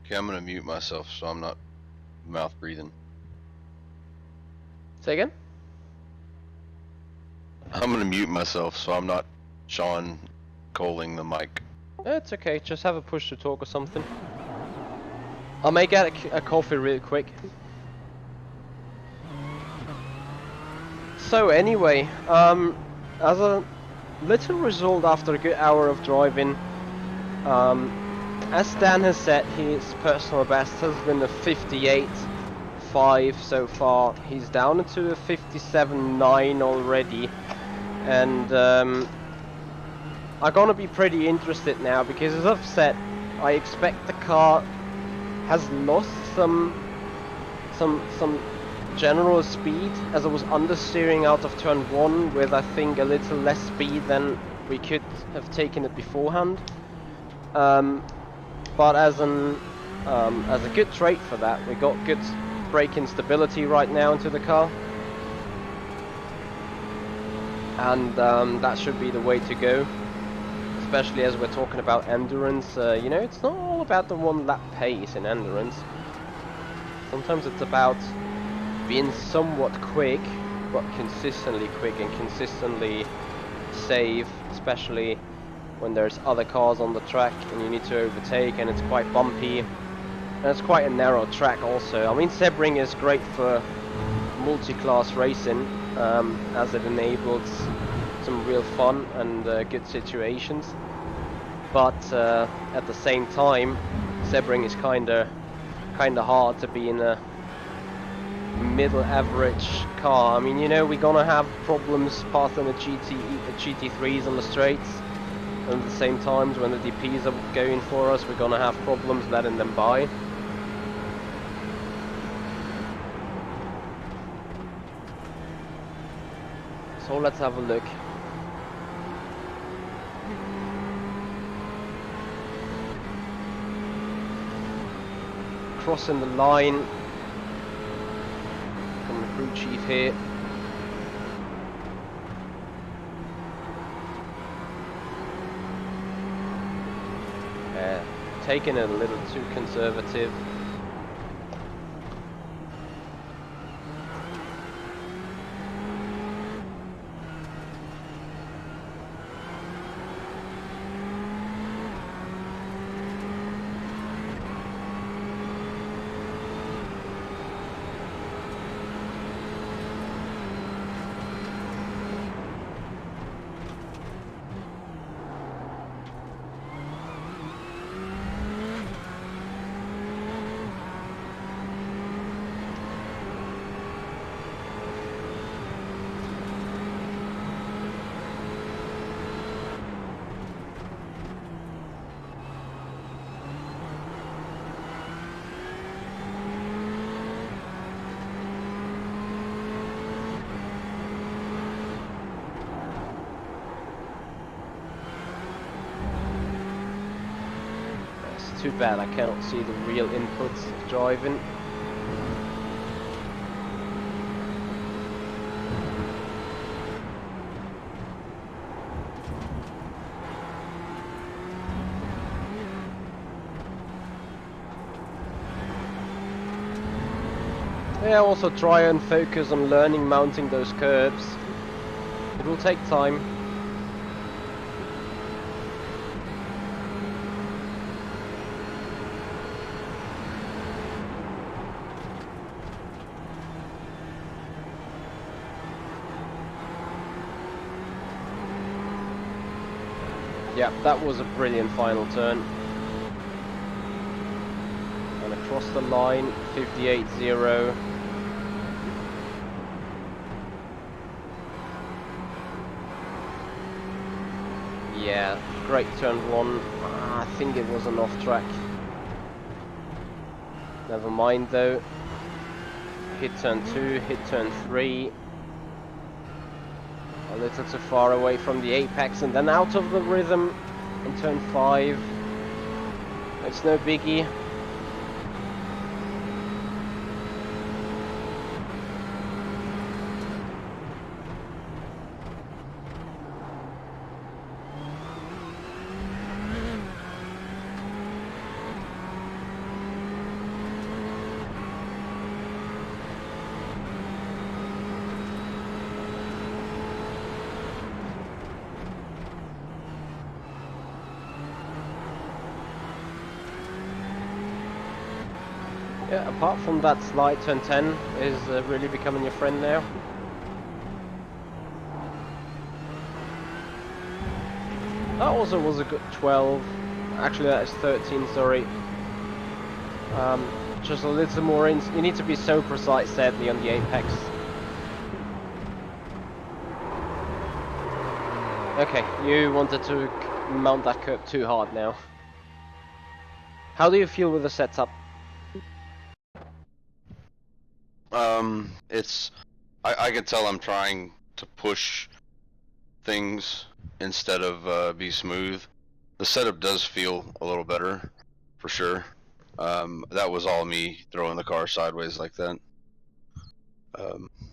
Okay, I'm gonna mute myself so I'm not mouth breathing. Say again? I'm gonna mute myself so I'm not Sean Coling the mic. It's okay, just have a push to talk or something. I may get a coffee real quick. So anyway, as a little result after a good hour of driving, as Stan has said, his personal best has been a 58.5 so far. He's down to a 57.9 already, and I'm gonna be pretty interested now because, as I've said, I expect the car has lost some general speed, as I was understeering out of turn 1 with, I think, a little less speed than we could have taken it beforehand. But as a good trait for that, we got good braking stability right now into the car, and that should be the way to go. Especially as we're talking about endurance, you know, it's not all about the one lap pace in endurance. Sometimes it's about being somewhat quick, but consistently quick and consistently safe, especially when there's other cars on the track and you need to overtake and it's quite bumpy. And it's quite a narrow track also. I mean, Sebring is great for multi-class racing, as it enables some real fun and good situations, but at the same time, Sebring is kinda hard to be in a middle average car. I mean, you know, we're gonna have problems passing the GT3s on the straights, and at the same time, when the DPs are going for us, we're gonna have problems letting them by. So let's have a look. Crossing the line from the crew chief here. Taking it a little too conservative. Too bad I cannot see the real inputs of driving. Yeah, also try and focus on learning mounting those curbs. It will take time. Yeah, that was a brilliant final turn. And across the line, 58.0. Yeah, great turn one. I think it was an off track. Never mind though. Hit turn 2, hit turn 3. A little too far away from the apex and then out of the rhythm in turn 5. It's no biggie. Yeah, apart from that slide, turn 10 is really becoming your friend now. That also was a good 12. Actually, that is 13, sorry. Just a little more in. You need to be so precise, sadly, on the apex. Okay, you wanted to mount that curb too hard now. How do you feel with the setup? I can tell I'm trying to push things instead of be smooth. The setup does feel a little better, for sure. That was all me throwing the car sideways like that.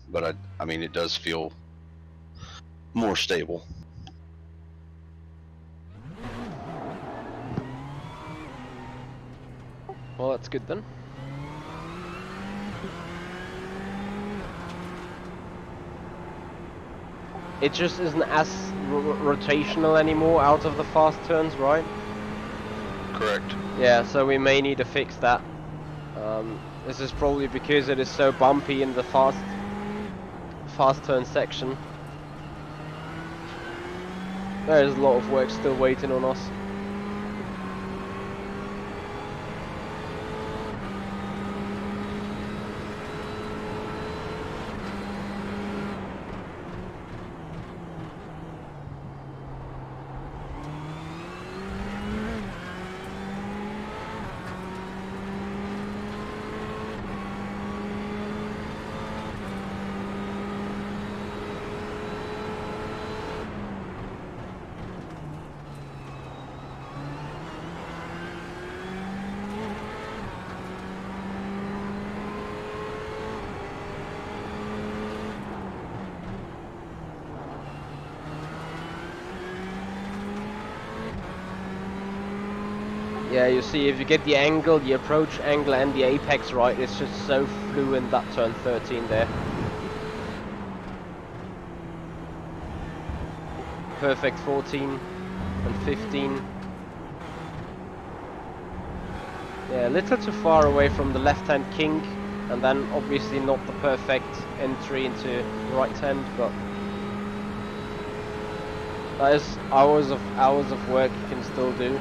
But I mean, it does feel more stable. Well, that's good then. It just isn't as rotational anymore out of the fast turns, right? Correct. Yeah, so we may need to fix that. This is probably because it is so bumpy in the fast turn section. There is a lot of work still waiting on us. Yeah, you see, if you get the angle, the approach angle and the apex right, it's just so fluent, that turn 13 there. Perfect 14 and 15. Yeah, a little too far away from the left-hand king, and then obviously not the perfect entry into right-hand, but that is hours of work you can still do.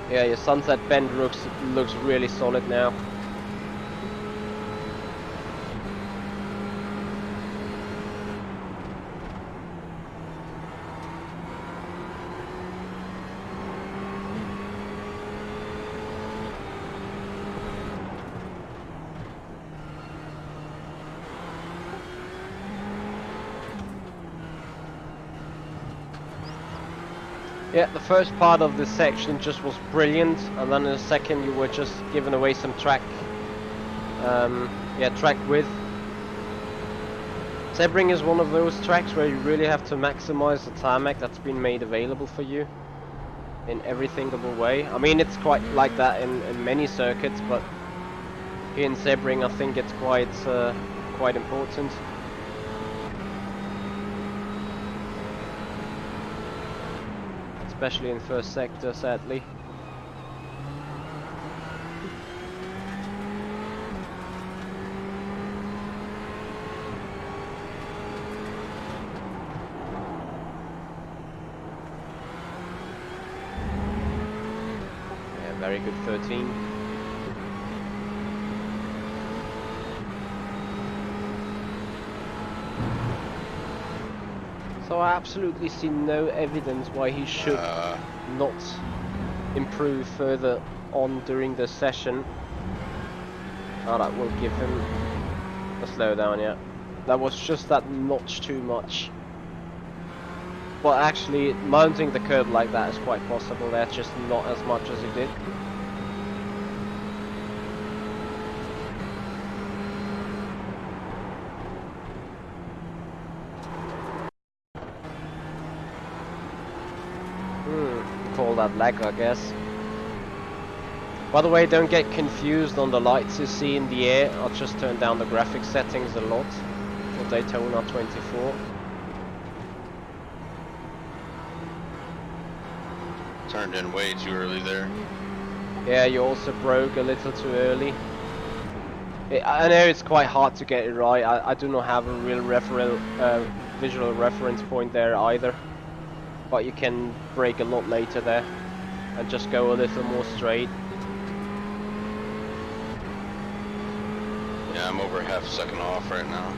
Yeah, your sunset bend looks really solid now. Yeah, the first part of this section just was brilliant, and then in the second you were just giving away some track. Yeah, track width. Sebring is one of those tracks where you really have to maximize the tarmac that's been made available for you in every thinkable way. I mean, it's quite like that in many circuits, but here in Sebring I think it's quite important. Especially in first sector, sadly. Very good 13. So I absolutely see no evidence why he should not improve further on during the session. Oh, that will give him a slowdown, yeah. That was just that notch too much. But actually, mounting the curb like that is quite possible. That's just not as much as he did. Call that lag, I guess. By the way, don't get confused on the lights you see in the air. I'll just turn down the graphics settings a lot for Daytona 24. Turned in way too early there. Yeah, you also broke a little too early. I know it's quite hard to get it right. I do not have a real visual reference point there either. But you can brake a lot later there and just go a little more straight. Yeah, I'm over half a second off right now.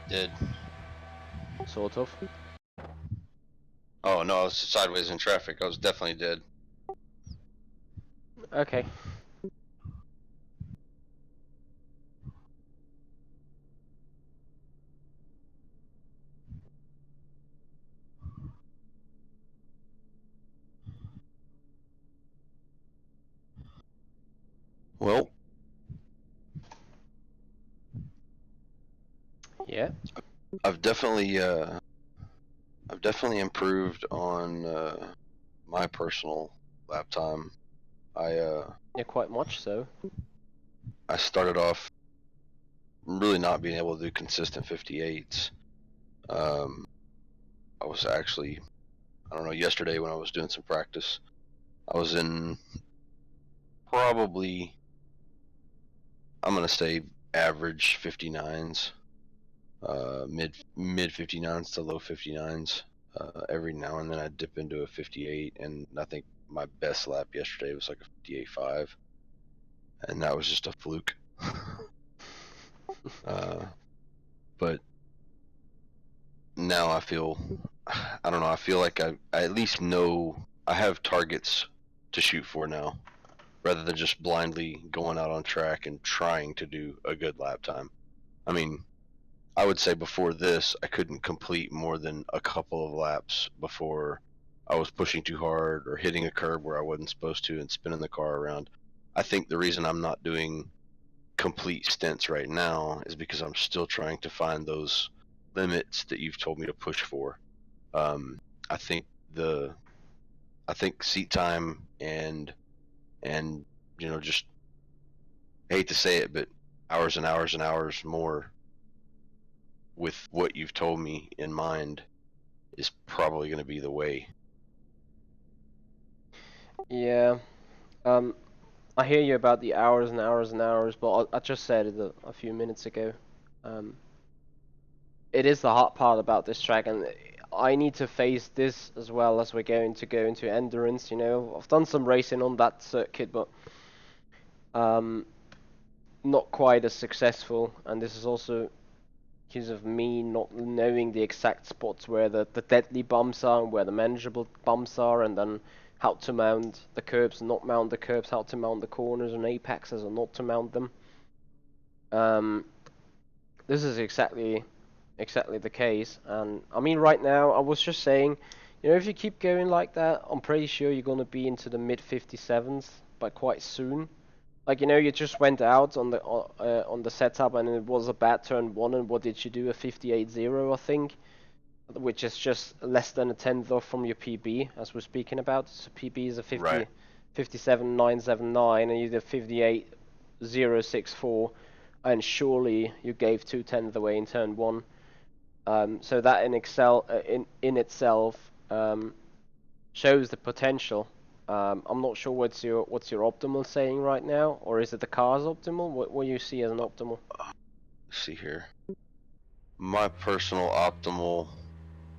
Did. Sort of. Oh no, I was sideways in traffic. I was definitely dead. Okay. Well, Yeah. I've definitely improved on my personal lap time. Yeah, quite much so. I started off really not being able to do consistent 58s. I was actually, I don't know, yesterday when I was doing some practice, I was in probably, I'm gonna say average 59s, mid 59s to low 59s. Every now and then I dip into a 58, and I think my best lap yesterday was like a 58.5, and that was just a fluke. But now I feel, I don't know, I feel like I at least know I have targets to shoot for now, rather than just blindly going out on track and trying to do a good lap time. I mean, I would say before this, I couldn't complete more than a couple of laps before I was pushing too hard or hitting a curb where I wasn't supposed to and spinning the car around. I think the reason I'm not doing complete stints right now is because I'm still trying to find those limits that you've told me to push for. Um, I think seat time and just, I hate to say it, but hours and hours and hours more with what you've told me in mind is probably going to be the way. Yeah. I hear you about the hours and hours and hours, but I just said it a few minutes ago. Um, it is the hard part about this track, and I need to face this as well as we're going to go into endurance. You know, I've done some racing on that circuit, but not quite as successful, and this is also because of me not knowing the exact spots where the deadly bumps are and where the manageable bumps are, and then how to mount the curbs and not mount the curbs, how to mount the corners and apexes and not to mount them. This is exactly the case, and I mean right now I was just saying, you know, if you keep going like that, I'm pretty sure you're gonna be into the mid 57s by quite soon. Like, you just went out on the setup and it was a bad turn one, and what did you do? A 58.0, I think, which is just less than a tenth off from your PB, as we're speaking about. So PB is a Right. 57.979, and you did 58.064, and surely you gave 2/10 away in turn one. So that in itself shows the potential. I'm not sure what's your optimal saying right now, or is it the car's optimal? What you see as an optimal? Let's see here. My personal optimal.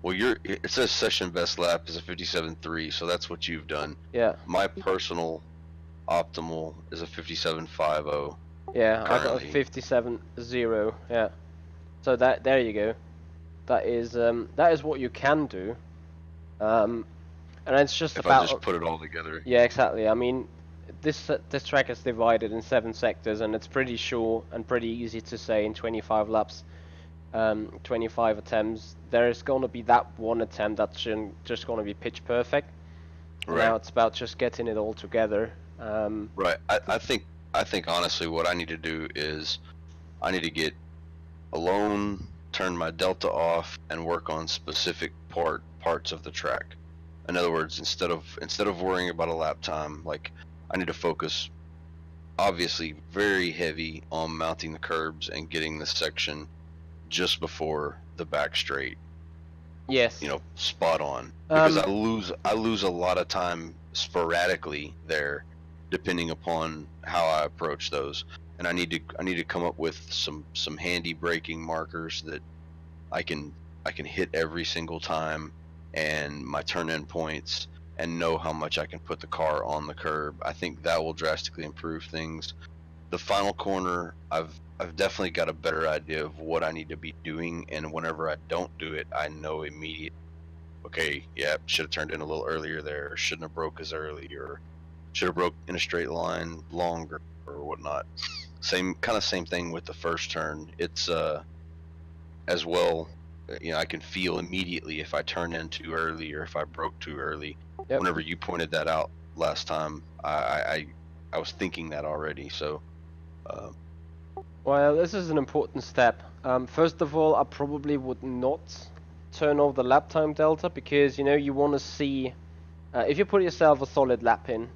Well, it says session best lap is a 57.3, so that's what you've done. Yeah. My personal optimal is a 57.50 Yeah, I got a currently. 57.0. Yeah. So there you go. That is what you can do. And it's just If I about just put it all together. yeah, exactly. I mean, this track is divided in 7 sectors, and it's pretty short and pretty easy to say in 25 laps, 25 attempts. There's gonna be that one attempt that's just gonna be pitch perfect. And now Right. it's about just getting it all together. Right. I think honestly what I need to do is I need to get alone, turn my delta off, and work on specific parts of the track. In other words, instead of worrying about a lap time, like I need to focus obviously very heavy on mounting the curbs and getting the section just before the back straight, yes. spot on. Because Um, I lose a lot of time sporadically there, depending upon how I approach those. And I need to come up with some handy braking markers that I can hit every single time, and my turn in points, and know how much I can put the car on the curb. I think that will drastically improve things. The final corner, I've definitely got a better idea of what I need to be doing, and whenever I don't do it, I know immediately. Okay, yeah, should have turned in a little earlier there, shouldn't have broke as early, or should have broke in a straight line longer, or whatnot. Same thing with the first turn. It's as well. I can feel immediately if I turn in too early or if I broke too early. yep. Whenever you pointed that out last time, I was thinking that already. So uh, Well, this is an important step. First of all, I probably would not turn off the lap time delta, because you want to see if you put yourself a solid lap in.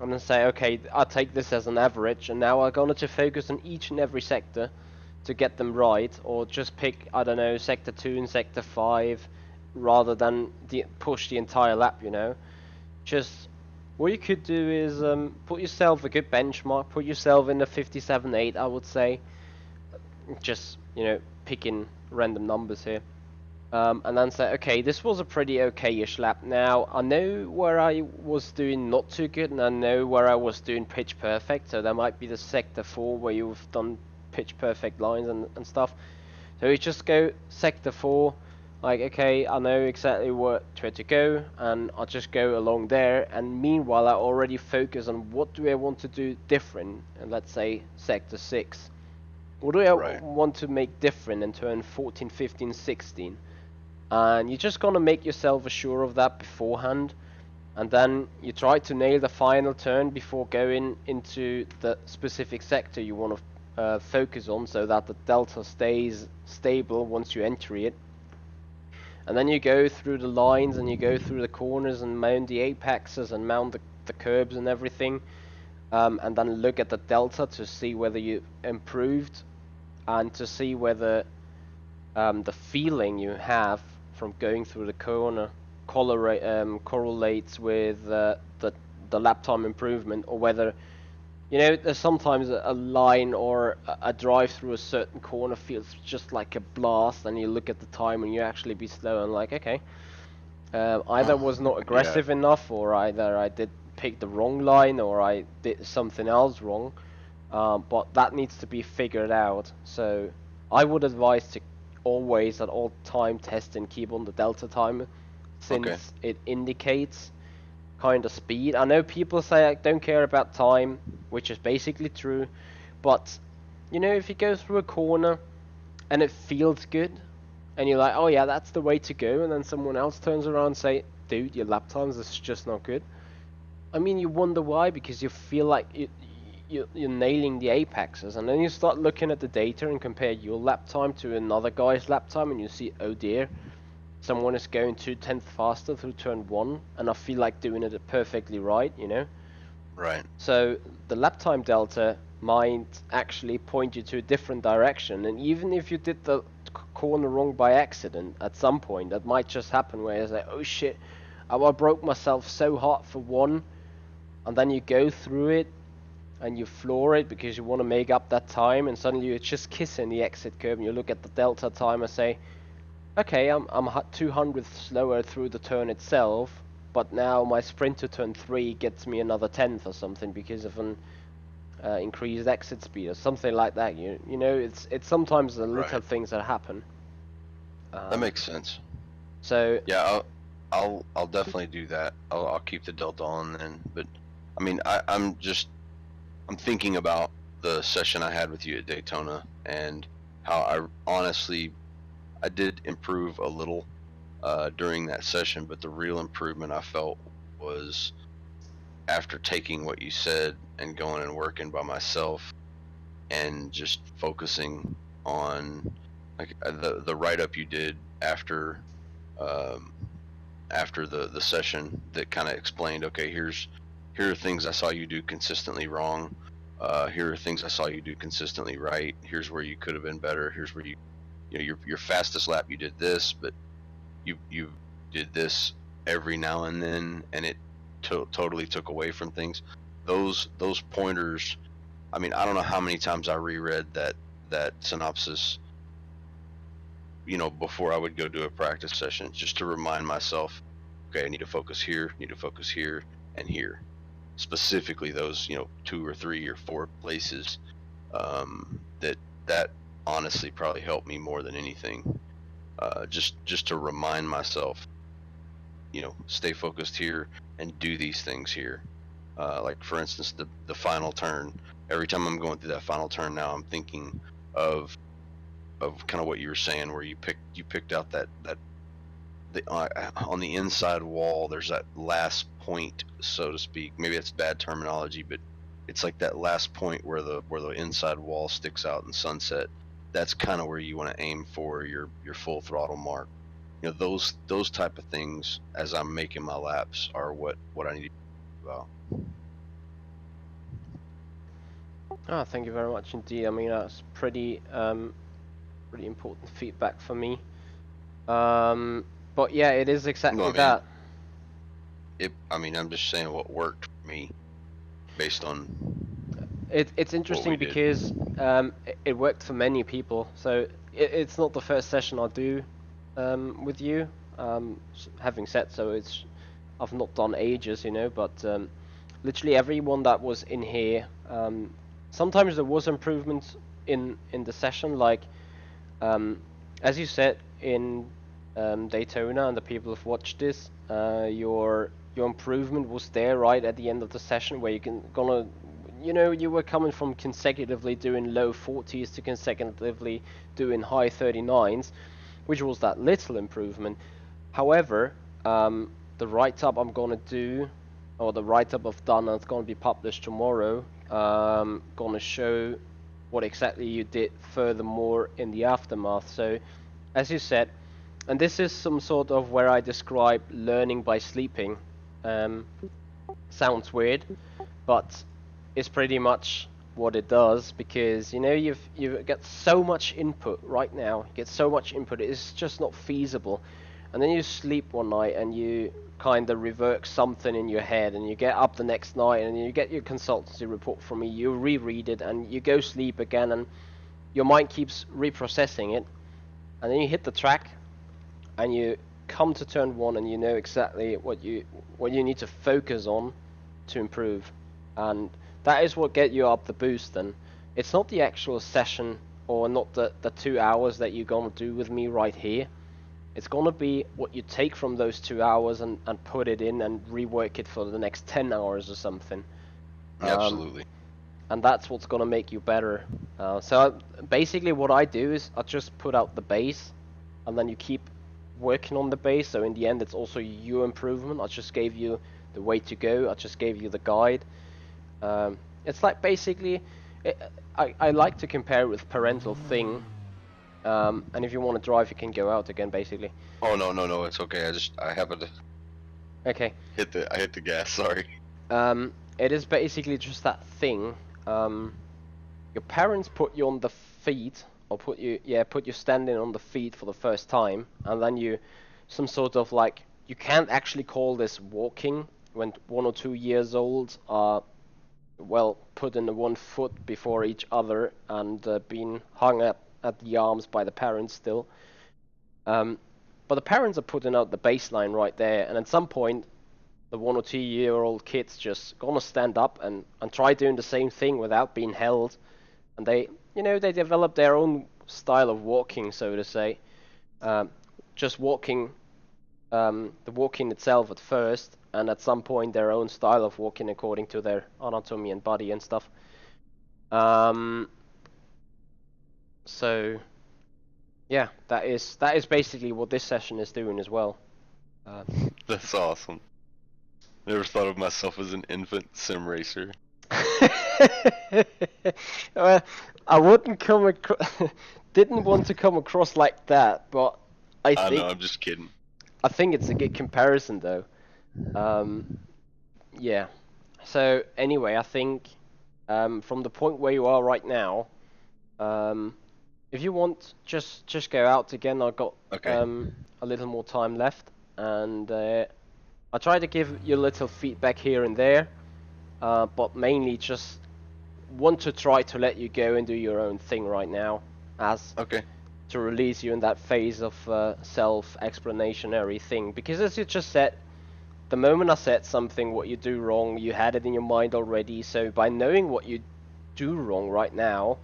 I'm gonna say, okay, I'll take this as an average, and now I'm going to focus on each and every sector to get them right, or just pick, I don't know, sector 2 and sector 5, rather than push the entire lap. Just what you could do is put yourself a good benchmark, put yourself in the 57.8, I would say, just picking random numbers here. And then say, okay, this was a pretty okay-ish lap. Now, I know where I was doing not too good, and I know where I was doing pitch perfect, so there might be the sector 4 where you've done pitch perfect lines and stuff. So you just go sector 4, like, okay, I know exactly where to go, and I'll just go along there, and meanwhile I already focus on what do I want to do different, and let's say sector 6. What do I right, want to make different in turn 14, 15, 16? And you're just gonna make yourself sure of that beforehand, and then you try to nail the final turn before going into the specific sector you want to focus on, so that the delta stays stable once you enter it. And then you go through the lines, and you go through the corners, and mount the apexes, and mount the curbs and everything, and then look at the delta to see whether you improved, and to see whether the feeling you have from going through the corner correlates with the lap time improvement, or whether there's sometimes a line or a drive through a certain corner feels just like a blast, and you look at the time and you actually be slow and like, okay, either was not yeah, aggressive enough, or either I did pick the wrong line, or I did something else wrong. But that needs to be figured out. So I would advise to always at all time test and keep on the delta time, okay, since it indicates kind of speed. I know people say I don't care about time, which is basically true, but if you go through a corner and it feels good, and you're like, oh yeah, that's the way to go, and then someone else turns around and say, dude, your lap times is just not good. I mean, you wonder why, because you feel like you're nailing the apexes, and then you start looking at the data and compare your lap time to another guy's lap time, and you see, oh dear, someone is going 2/10 faster through turn 1, and I feel like doing it perfectly right, you know? Right. So the lap time delta might actually point you to a different direction, and even if you did the corner wrong by accident at some point, that might just happen where it's like, oh shit, I broke myself so hard for one, and then you go through it and you floor it because you want to make up that time, and suddenly you're just kissing the exit curve, and you look at the delta time and say, okay, I'm 200th slower through the turn itself, but now my sprint to turn 3 gets me another 10th or something because of an increased exit speed or something like that. You know, it's sometimes the little Right. things that happen. That makes sense. So Yeah, I'll definitely do that. I'll keep the delta on then. But I mean, I'm thinking about the session I had with you at Daytona and how I did improve a little during that session, but the real improvement I felt was after taking what you said and going and working by myself and just focusing on like the write up you did um, after the session that kind of explained, okay, here are things I saw you do consistently wrong. Here are things I saw you do consistently right. Here's where you could have been better. Here's where you know your fastest lap you did this, but you did this every now and then, and it totally took away from things. Those pointers. I mean, I don't know how many times I reread that synopsis, you know, before I would go do a practice session, just to remind myself, okay, I need to focus here, need to focus here, and here. Specifically, those, you know, 2 or 3 or 4 places that honestly probably helped me more than anything. Just to remind myself, you know, stay focused here and do these things here. Like for instance, the final turn. Every time I'm going through that final turn now, I'm thinking of kind of what you were saying, where you picked out on the inside wall. There's that last point, so to speak. Maybe that's bad terminology, but it's like that last point where the inside wall sticks out in sunset. That's kind of where you want to aim for your full throttle mark. You know, those type of things as I'm making my laps are what I need to do about. thank you very much indeed. I mean, that's pretty important feedback for me. But yeah, it is No, exactly I mean, that. I mean, I'm just saying what worked for me based on It's what we interesting did. because it worked for many people. So it's not the first session I'll do with you. Having said so, I've not done ages, you know, but literally everyone that was in here, sometimes there was improvements in the session, like um, as you said in Daytona, and the people have watched this, your improvement was there right at the end of the session, where you can gonna, you know, you were coming from consecutively doing low 40s to consecutively doing high 39s, which was that little improvement. However, the write-up I'm gonna do, or the write-up I've done, and it's gonna be published tomorrow, gonna show what exactly you did furthermore in the aftermath. So, as you said, and this is some sort of where I describe learning by sleeping. Um, Sounds weird, but it's pretty much what it does, because you know you've got so much input right now. You get so much input, it's just not feasible. And then you sleep one night and you kind of revert something in your head, and you get up the next night and you get your consultancy report from me. You reread it and you go sleep again, and your mind keeps reprocessing it. And then you hit the track and you come to turn 1 and you know exactly what you need to focus on to improve, and that is what get you up the boost. Then it's not the actual session, or not the 2 hours that you're gonna do with me right here. It's gonna be what you take from those 2 hours and put it in and rework it for the next 10 hours or something. um, Absolutely. and that's what's gonna make you better. So basically what I do is I just put out the base, and then you keep working on the base. So in the end, it's also your improvement. I just gave you the way to go. I just gave you the guide. Um, It's like basically, I like to compare it with parental thing. And if you want to drive, you can go out again, basically. Oh no, it's okay. I happened to Okay. hit the gas. Sorry. It is basically just that thing. Your parents put you on the feet, or put you standing on the feet for the first time, and then some sort of like, you can't actually call this walking when 1 or 2 years old are, well, put in the one foot before each other and being hung up at the arms by the parents still. But the parents are putting out the baseline right there, and at some point, the 1 or 2 year old kids just gonna stand up and try doing the same thing without being held, and they develop their own style of walking, so to say, just walking, the walking itself at first, and at some point their own style of walking according to their anatomy and body and stuff. So yeah, that is basically what this session is doing as well. That's awesome. Never thought of myself as an infant sim racer. Well, I wouldn't come across, didn't want to come across like that, but I know, I'm just kidding. I think it's a good comparison though. Yeah. So anyway, I think from the point where you are right now, if you want, just go out again. I've got Okay. a little more time left, and I try to give you a little feedback here and there, but mainly just want to try to let you go and do your own thing right now, as Okay. to release you in that phase of self-explanatory thing. Because as you just said, the moment I said something, what you do wrong, you had it in your mind already. So by knowing what you do wrong right now,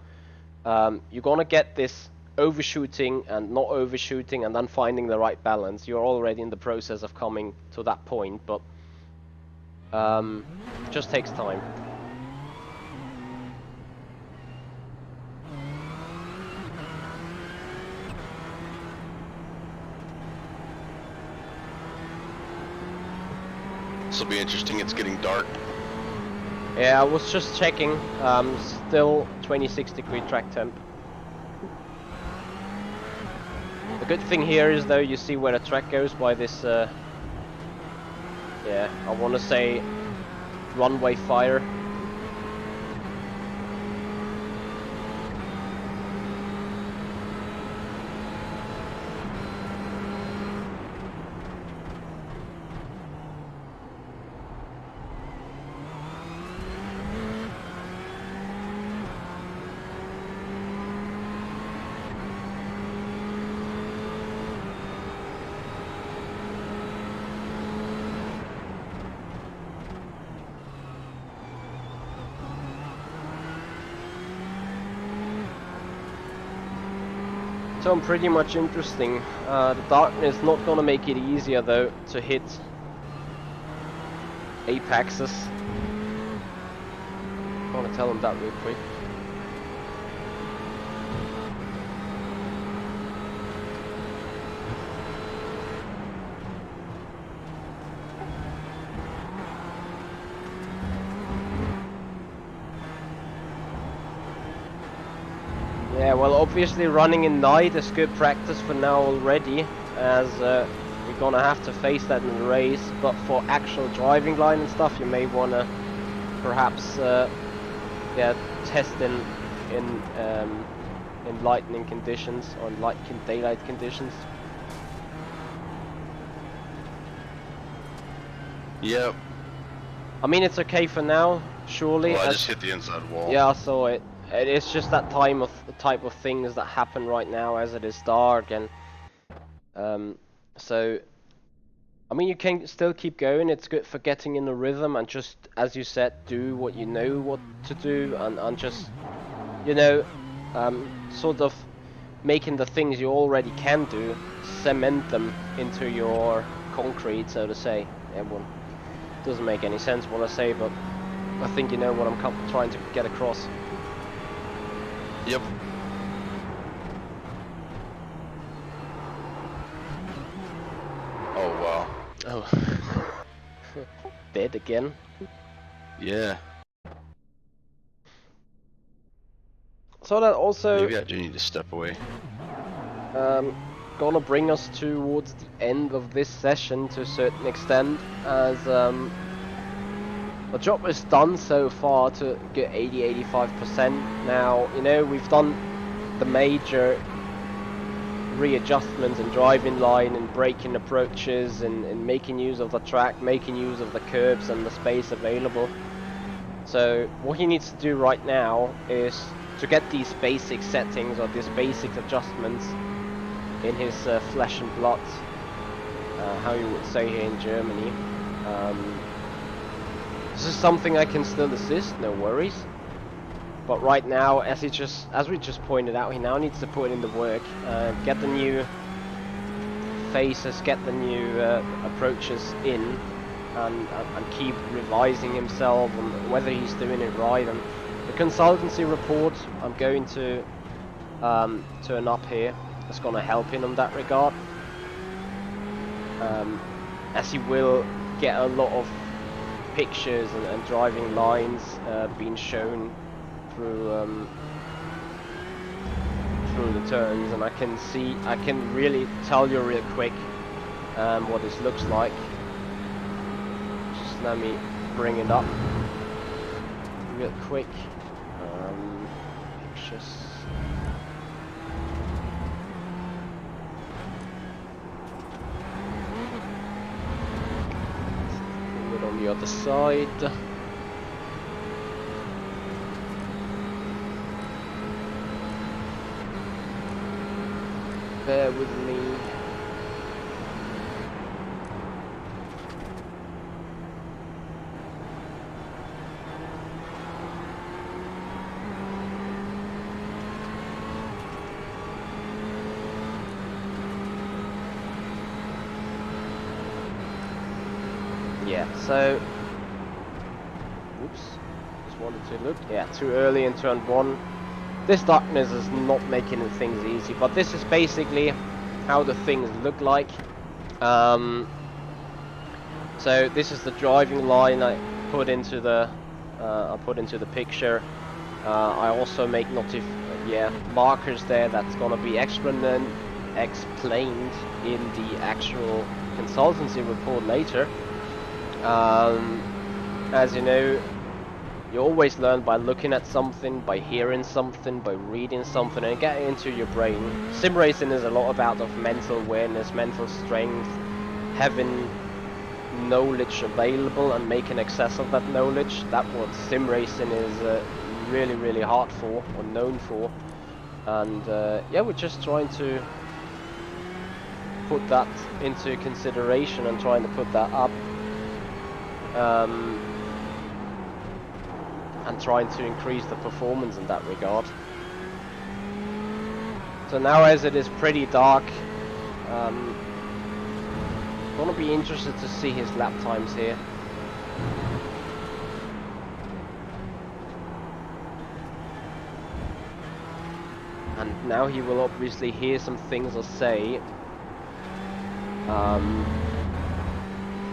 you're gonna get this overshooting and not overshooting, and then finding the right balance. You're already in the process of coming to that point, but just takes time. This will be interesting. It's getting dark. Yeah, I was just checking. Still 26-degree track temp. The good thing here is though, you see where the track goes by this, yeah, I want to say runway fire. So I'm pretty much interesting. The darkness not gonna make it easier though to hit apexes. I want to tell them that real quick. Yeah, well, obviously running in night is good practice for now already, as we're gonna have to face that in the race. But for actual driving line and stuff, you may wanna perhaps yeah, test in lightning conditions, or light daylight conditions. Yep. I mean, it's okay for now, surely. Well, I just hit the inside wall. Yeah, I saw it. It's just that type of things that happen right now as it is dark, and so I mean, you can still keep going. It's good for getting in the rhythm, and just, as you said, do what you know what to do, and just, you know, sort of making the things you already can do, cement them into your concrete, so to say. Yeah, well, doesn't make any sense what I say, but I think you know what I'm trying to get across. Yep. Oh wow. Oh. Dead again? Yeah. So that also Maybe I do need to step away. gonna bring us towards the end of this session to a certain extent, as the job is done so far to get 80-85%. Now, you know, we've done the major readjustments in driving line and braking approaches and making use of the track, making use of the curbs and the space available. So what he needs to do right now is to get these basic settings or these basic adjustments in his flesh and blood, how you would say here in Germany. This is something I can still assist, no worries. But right now, as we just pointed out, he now needs to put in the work, get the new faces, get the new approaches in, and keep revising himself on whether he's doing it right. And the consultancy report I'm going to turn up here. It's going to help him in that regard, as he will get a lot of pictures and driving lines being shown through the turns, and I can really tell you real quick what this looks like. Just let me bring it up real quick. Pictures. Bring it on the other side. Bear with me. Yeah, so oops, just wanted to look. Yeah, too early in turn 1. This darkness is not making things easy, but this is basically how the things look like. So this is the driving line I put into the picture. I also make markers there that's gonna be explained in the actual consultancy report later. As you know, you always learn by looking at something, by hearing something, by reading something, and getting into your brain. Sim racing is a lot about of mental awareness, mental strength, having knowledge available and making access of that knowledge. That's what sim racing is really, really hard for, or known for. And yeah, we're just trying to put that into consideration and trying to put that up. And trying to increase the performance in that regard. So now, as it is pretty dark, gonna be interested to see his lap times here. And now he will obviously hear some things or say.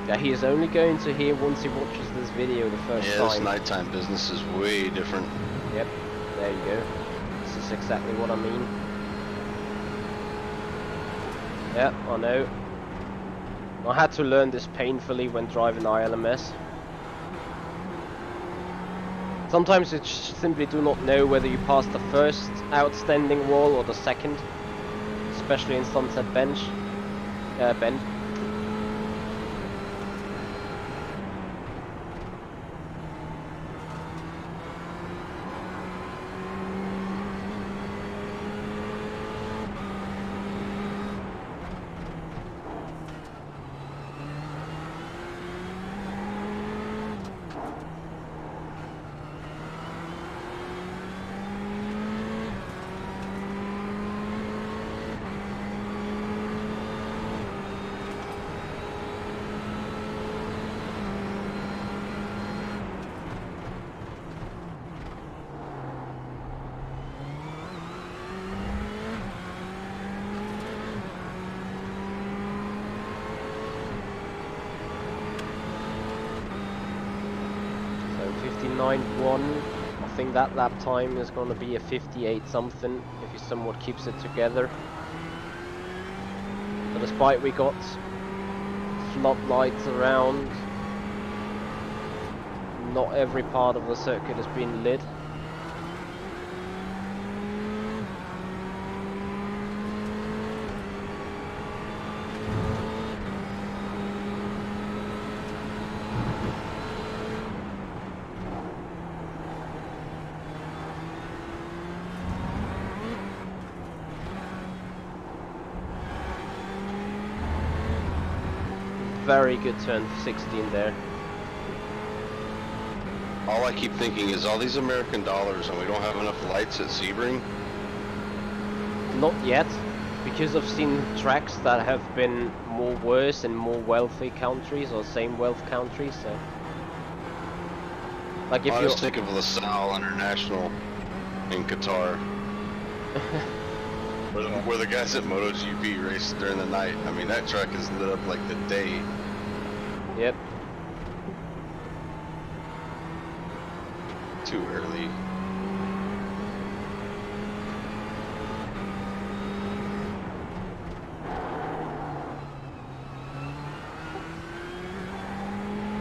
Yeah, he is only going to hear once he watches this video the first time. Yeah, this nighttime business is way different. Yep, there you go. This is exactly what I mean. Yep, I know. I had to learn this painfully when driving ILMS. Sometimes you simply do not know whether you pass the first outstanding wall or the second, especially in Sunset Bend. think that lap time is going to be a 58 something if he somewhat keeps it together. So despite we got floodlights around, not every part of the circuit has been lit. Very good turn 16 there. All I keep thinking is all these American dollars and we don't have enough lights at Sebring. Not yet, because I've seen tracks that have been more worse in more wealthy countries or same wealth countries. So, like if I you was thinking of LaSalle International in Qatar, where the guys at MotoGP race during the night. I mean, that track is lit up like the day. Yep. Too early.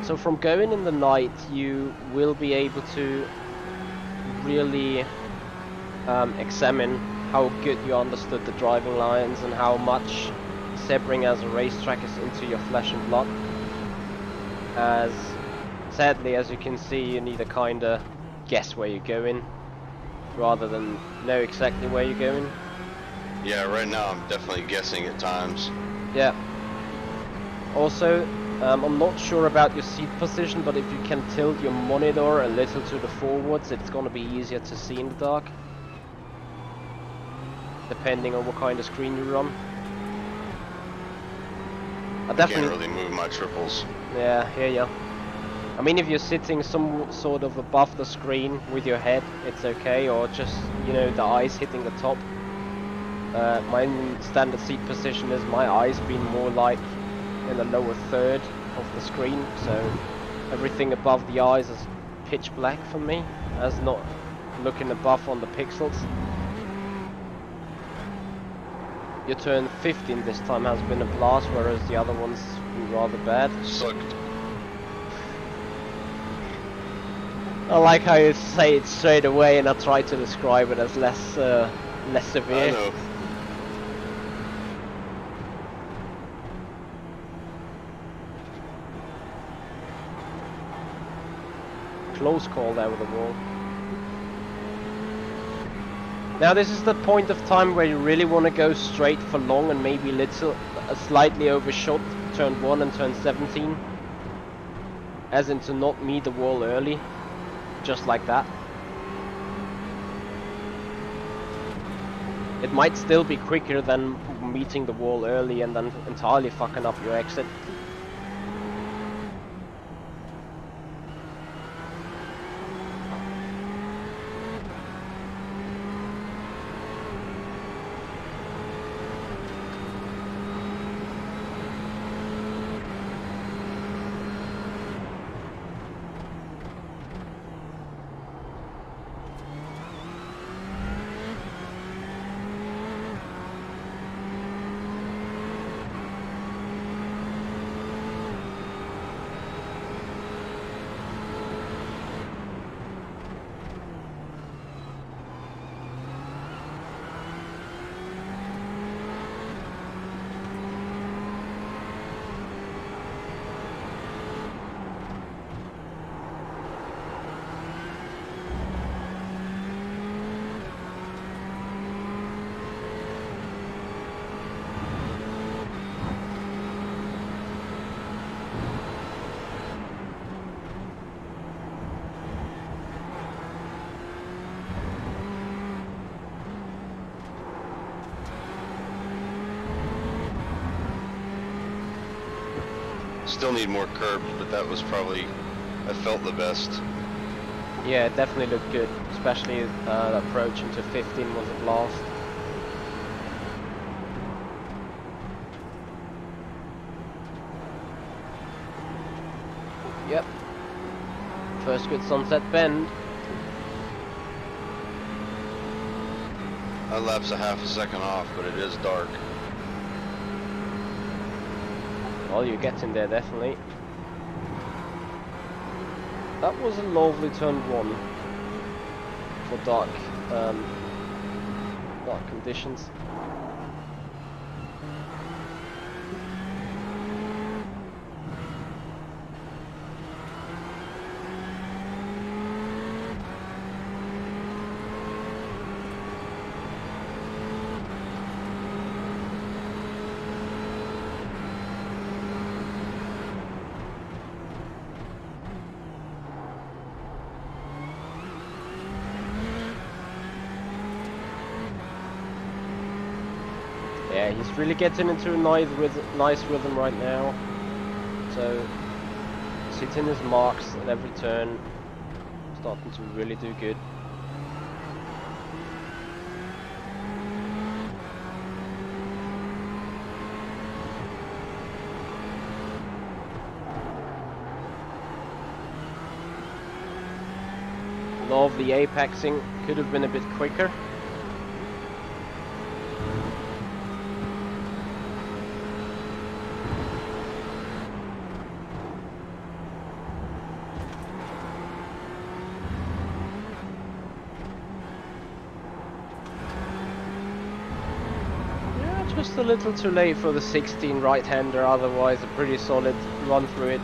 So from going in the night, you will be able to really examine how good you understood the driving lines and how much Sebring as a racetrack is into your flesh and blood. As sadly, as you can see, you need to kinda guess where you're going rather than know exactly where you're going. Yeah, right now I'm definitely guessing at times. Yeah. Also, I'm not sure about your seat position, but if you can tilt your monitor a little to the forwards, it's gonna be easier to see in the dark. Depending on what kind of screen you run. I Can't really move my triples. Yeah, hear ya. I mean, if you're sitting some sort of above the screen with your head, it's okay, or just, you know, the eyes hitting the top. My standard seat position is my eyes being more like in the lower third of the screen, so everything above the eyes is pitch black for me, as not looking above on the pixels. Your turn 15 this time has been a blast, whereas the other one's been rather bad. Sucked. I like how you say it straight away, and I try to describe it as less severe. I know. Close call there with the wall. Now this is the point of time where you really want to go straight for long and maybe slightly overshot turn 1 and turn 17. As in to not meet the wall early. Just like that. It might still be quicker than meeting the wall early and then entirely fucking up your exit. Still need more curbs, but that was probably, I felt the best. Yeah, it definitely looked good, especially the approach into 15 was a blast. Yep. First good sunset bend. That lap's a half a second off, but it is dark. Well, you're getting there, definitely. That was a lovely turn 1 for dark conditions. Yeah, he's really getting into a nice rhythm right now. So he's hitting his marks at every turn, starting to really do good. Love the apexing, could have been a bit quicker. Just a little too late for the 16 right-hander, otherwise a pretty solid run through it.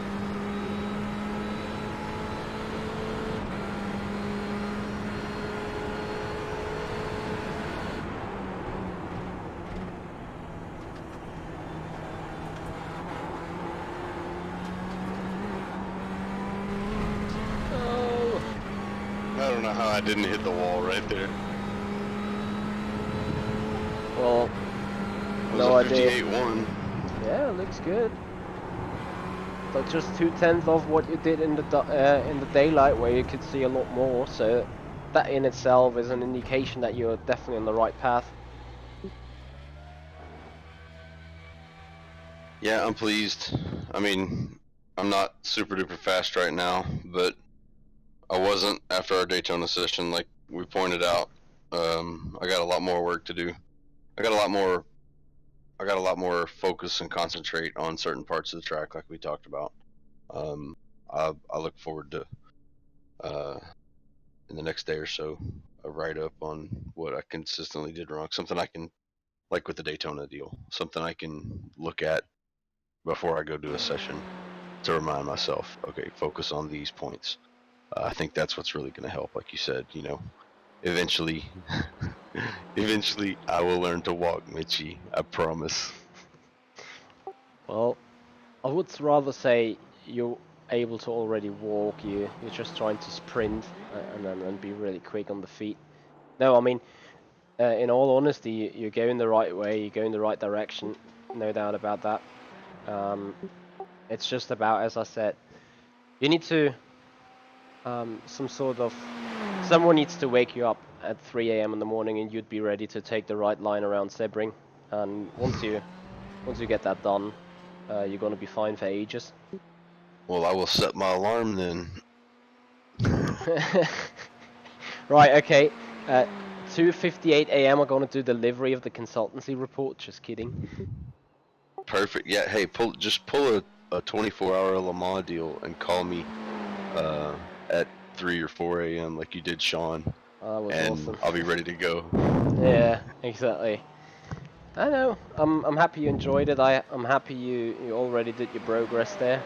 Oh. I don't know how I didn't hit the wall right there. Well, It was no a idea. 58.1. Yeah, looks good. But just 2/10 of what you did in the daylight, where you could see a lot more. So that in itself is an indication that you're definitely on the right path. Yeah, I'm pleased. I mean, I'm not super duper fast right now, but I wasn't after our Daytona session, like we pointed out. I got a lot more work to do. I got a lot more focus and concentrate on certain parts of the track, like we talked about. I look forward to in the next day or so a write up on what I consistently did wrong. Something I can, like with the Daytona deal, something I can look at before I go do a session to remind myself, okay, focus on these points. I think that's what's really going to help. Like you said, eventually, eventually I will learn to walk, Michi. I promise. Well, I would rather say you're able to already walk. You're just trying to sprint and be really quick on the feet. No, I mean, in all honesty, you're going the right way. You're going the right direction. No doubt about that. It's just about, as I said, you need to someone needs to wake you up at 3 a.m. in the morning, and you'd be ready to take the right line around Sebring. And once you get that done, you're gonna be fine for ages. Well, I will set my alarm then. Right, okay. 2:58 a.m. I'm gonna do delivery of the consultancy report. Just kidding. Perfect. Yeah. Hey, just pull a 24-hour Le Mans deal and call me at 3 or 4 a.m. like you did Sean, That was and awesome. I'll be ready to go. Yeah, exactly. I know. I'm happy you enjoyed it. I'm happy you already did your progress there.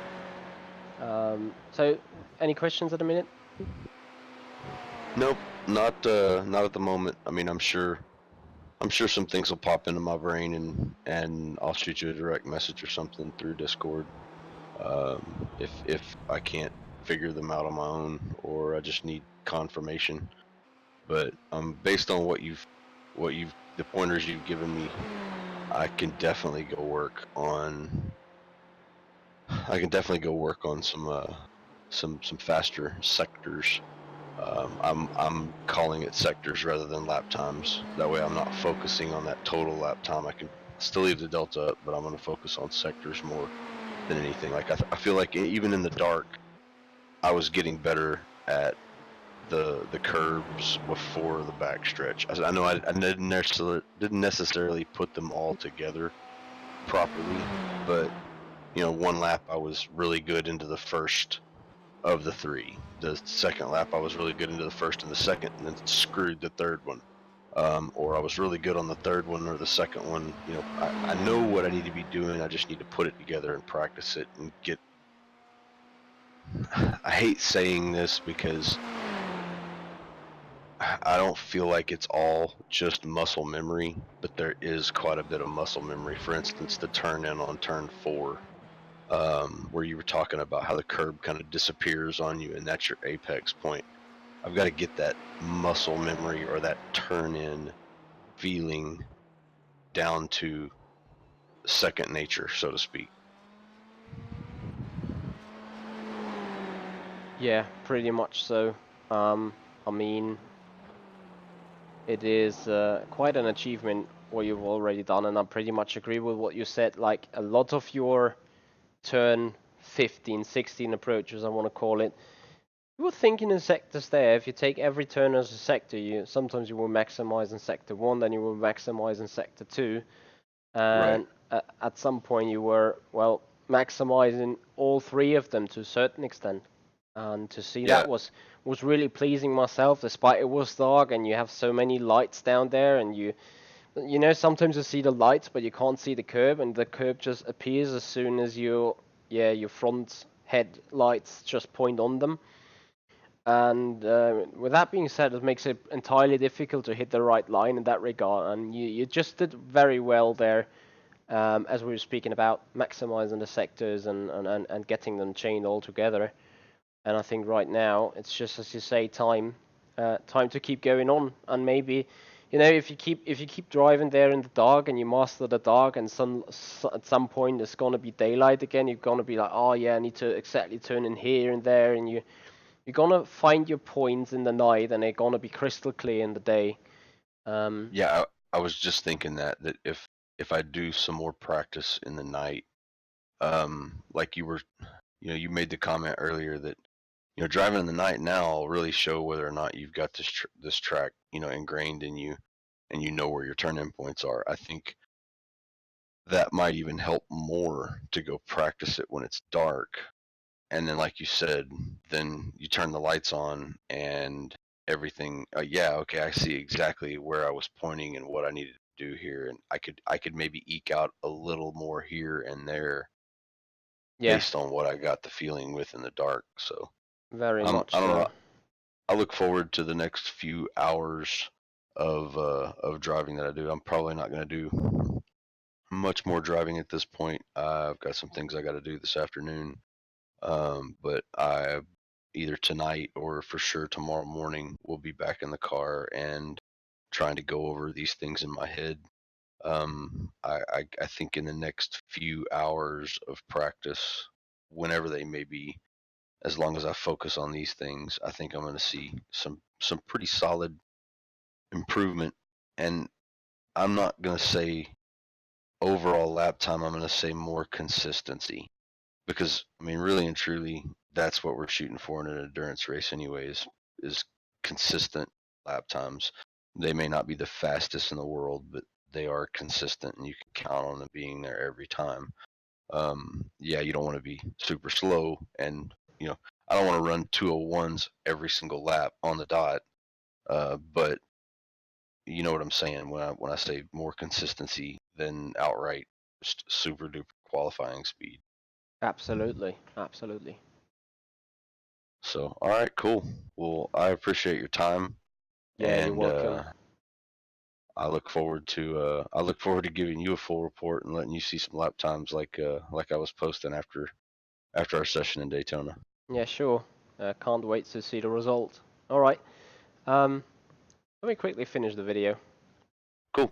So, any questions at the minute? Nope, not at the moment. I mean, I'm sure some things will pop into my brain, and I'll shoot you a direct message or something through Discord. If I can't figure them out on my own, or I just need confirmation. But based on the pointers you've given me, I can definitely go work on. I can definitely go work on some faster sectors. I'm calling it sectors rather than lap times. That way, I'm not focusing on that total lap time. I can still leave the delta up, but I'm going to focus on sectors more than anything. Like I feel like even in the dark, I was getting better at the curbs before the backstretch. I know I didn't necessarily put them all together properly, but one lap I was really good into the first of the three. The second lap I was really good into the first and the second, and then screwed the third one. Or I was really good on the third one or the second one. I know what I need to be doing. I just need to put it together and practice it and get. I hate saying this because I don't feel like it's all just muscle memory, but there is quite a bit of muscle memory. For instance, the turn in on turn 4, where you were talking about how the curb kind of disappears on you, and that's your apex point. I've got to get that muscle memory or that turn in feeling down to second nature, so to speak. Yeah, pretty much so. I mean, it is quite an achievement what you've already done, and I pretty much agree with what you said. Like a lot of your turn 15, 16 approaches, I want to call it, you were thinking in sectors there. If you take every turn as a sector, sometimes you will maximize in sector 1, then you will maximize in sector 2, Right. and at some point you were, well, maximizing all 3 of them to a certain extent. And to see that Yeah. was really pleasing myself, despite it was dark and you have so many lights down there, and sometimes you see the lights but you can't see the curb, and the curb just appears as soon as your front headlights just point on them. And with that being said, it makes it entirely difficult to hit the right line in that regard, and you just did very well there, as we were speaking about maximizing the sectors and getting them chained all together. And I think right now it's just, as you say, time to keep going on. And maybe, if you keep driving there in the dark and you master the dark, and at some point it's gonna be daylight again, you're gonna be like, oh yeah, I need to exactly turn in here and there, and you're gonna find your points in the night, and they're gonna be crystal clear in the day. Um, Yeah, I was just thinking that if I do some more practice in the night, like you made the comment earlier that driving in the night now will really show whether or not you've got this track ingrained in you, and you know where your turn-in points are. I think that might even help more to go practice it when it's dark. And then, like you said, then you turn the lights on and everything. Yeah, okay, I see exactly where I was pointing and what I needed to do here, and I could maybe eke out a little more here and there yeah, based on what I got the feeling with in the dark. So very much I don't know. so. I look forward to the next few hours of driving that I do. I'm probably not going to do much more driving at this point. I've got some things I got to do this afternoon. But I either tonight or for sure tomorrow morning will be back in the car and trying to go over these things in my head. I think in the next few hours of practice, whenever they may be, as long as I focus on these things, I think I'm going to see some pretty solid improvement. And I'm not going to say overall lap time. I'm going to say more consistency, because I mean, really and truly, that's what we're shooting for in an endurance race, anyways. Is consistent lap times. They may not be the fastest in the world, but they are consistent, and you can count on them being there every time. Yeah, you don't want to be super slow, and I don't want to run 201s every single lap on the dot. But you know what I'm saying when I say more consistency than outright just super duper qualifying speed. Absolutely, absolutely. So, all right, cool. Well, I appreciate your time, Yeah, you're and welcome. I look forward to giving you a full report and letting you see some lap times like I was posting after our session in Daytona. Yeah, sure. Can't wait to see the result. All right. Um, Let me quickly finish the video. Cool.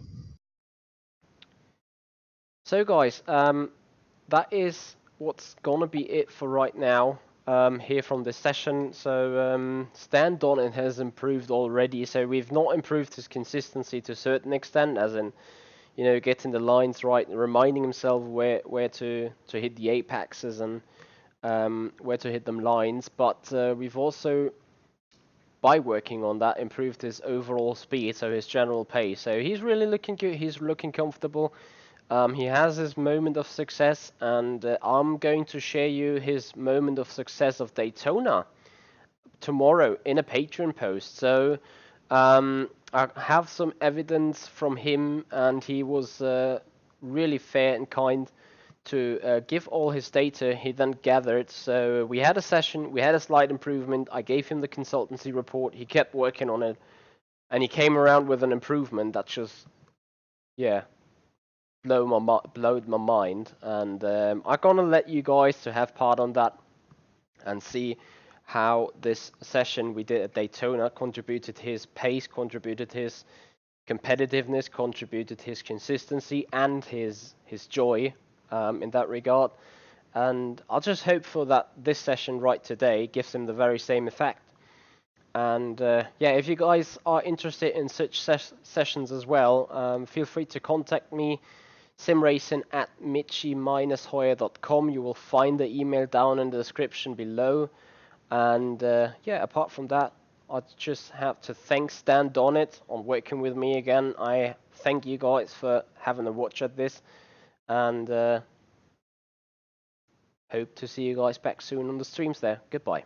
So, guys, that is what's gonna be it for right now. Here from this session. So, Stan Donit has improved already. So we've not improved his consistency to a certain extent, as in, getting the lines right, reminding himself where to hit the apexes and where to hit them lines. But we've also, by working on that, improved his overall speed, so his general pace. So he's really looking good. He's looking comfortable. He has his moment of success, and I'm going to share you his moment of success of Daytona tomorrow in a Patreon post. So I have some evidence from him, and he was really fair and kind to give all his data he then gathered. So we had a session, we had a slight improvement. I gave him the consultancy report. He kept working on it, and he came around with an improvement that just, yeah, blowed my mind. And I'm gonna let you guys to have part on that and see how this session we did at Daytona contributed his pace, contributed his competitiveness, contributed his consistency, and his joy in that regard. And I'll just hope for that this session right today gives him the very same effect. And yeah, if you guys are interested in such sessions as well, feel free to contact me, simracing at michi-hoyer.com. You will find the email down in the description below. And yeah, apart from that, I just have to thank Stan Donit on working with me again. I thank you guys for having a watch at this, and hope to see you guys back soon on the streams there. Goodbye.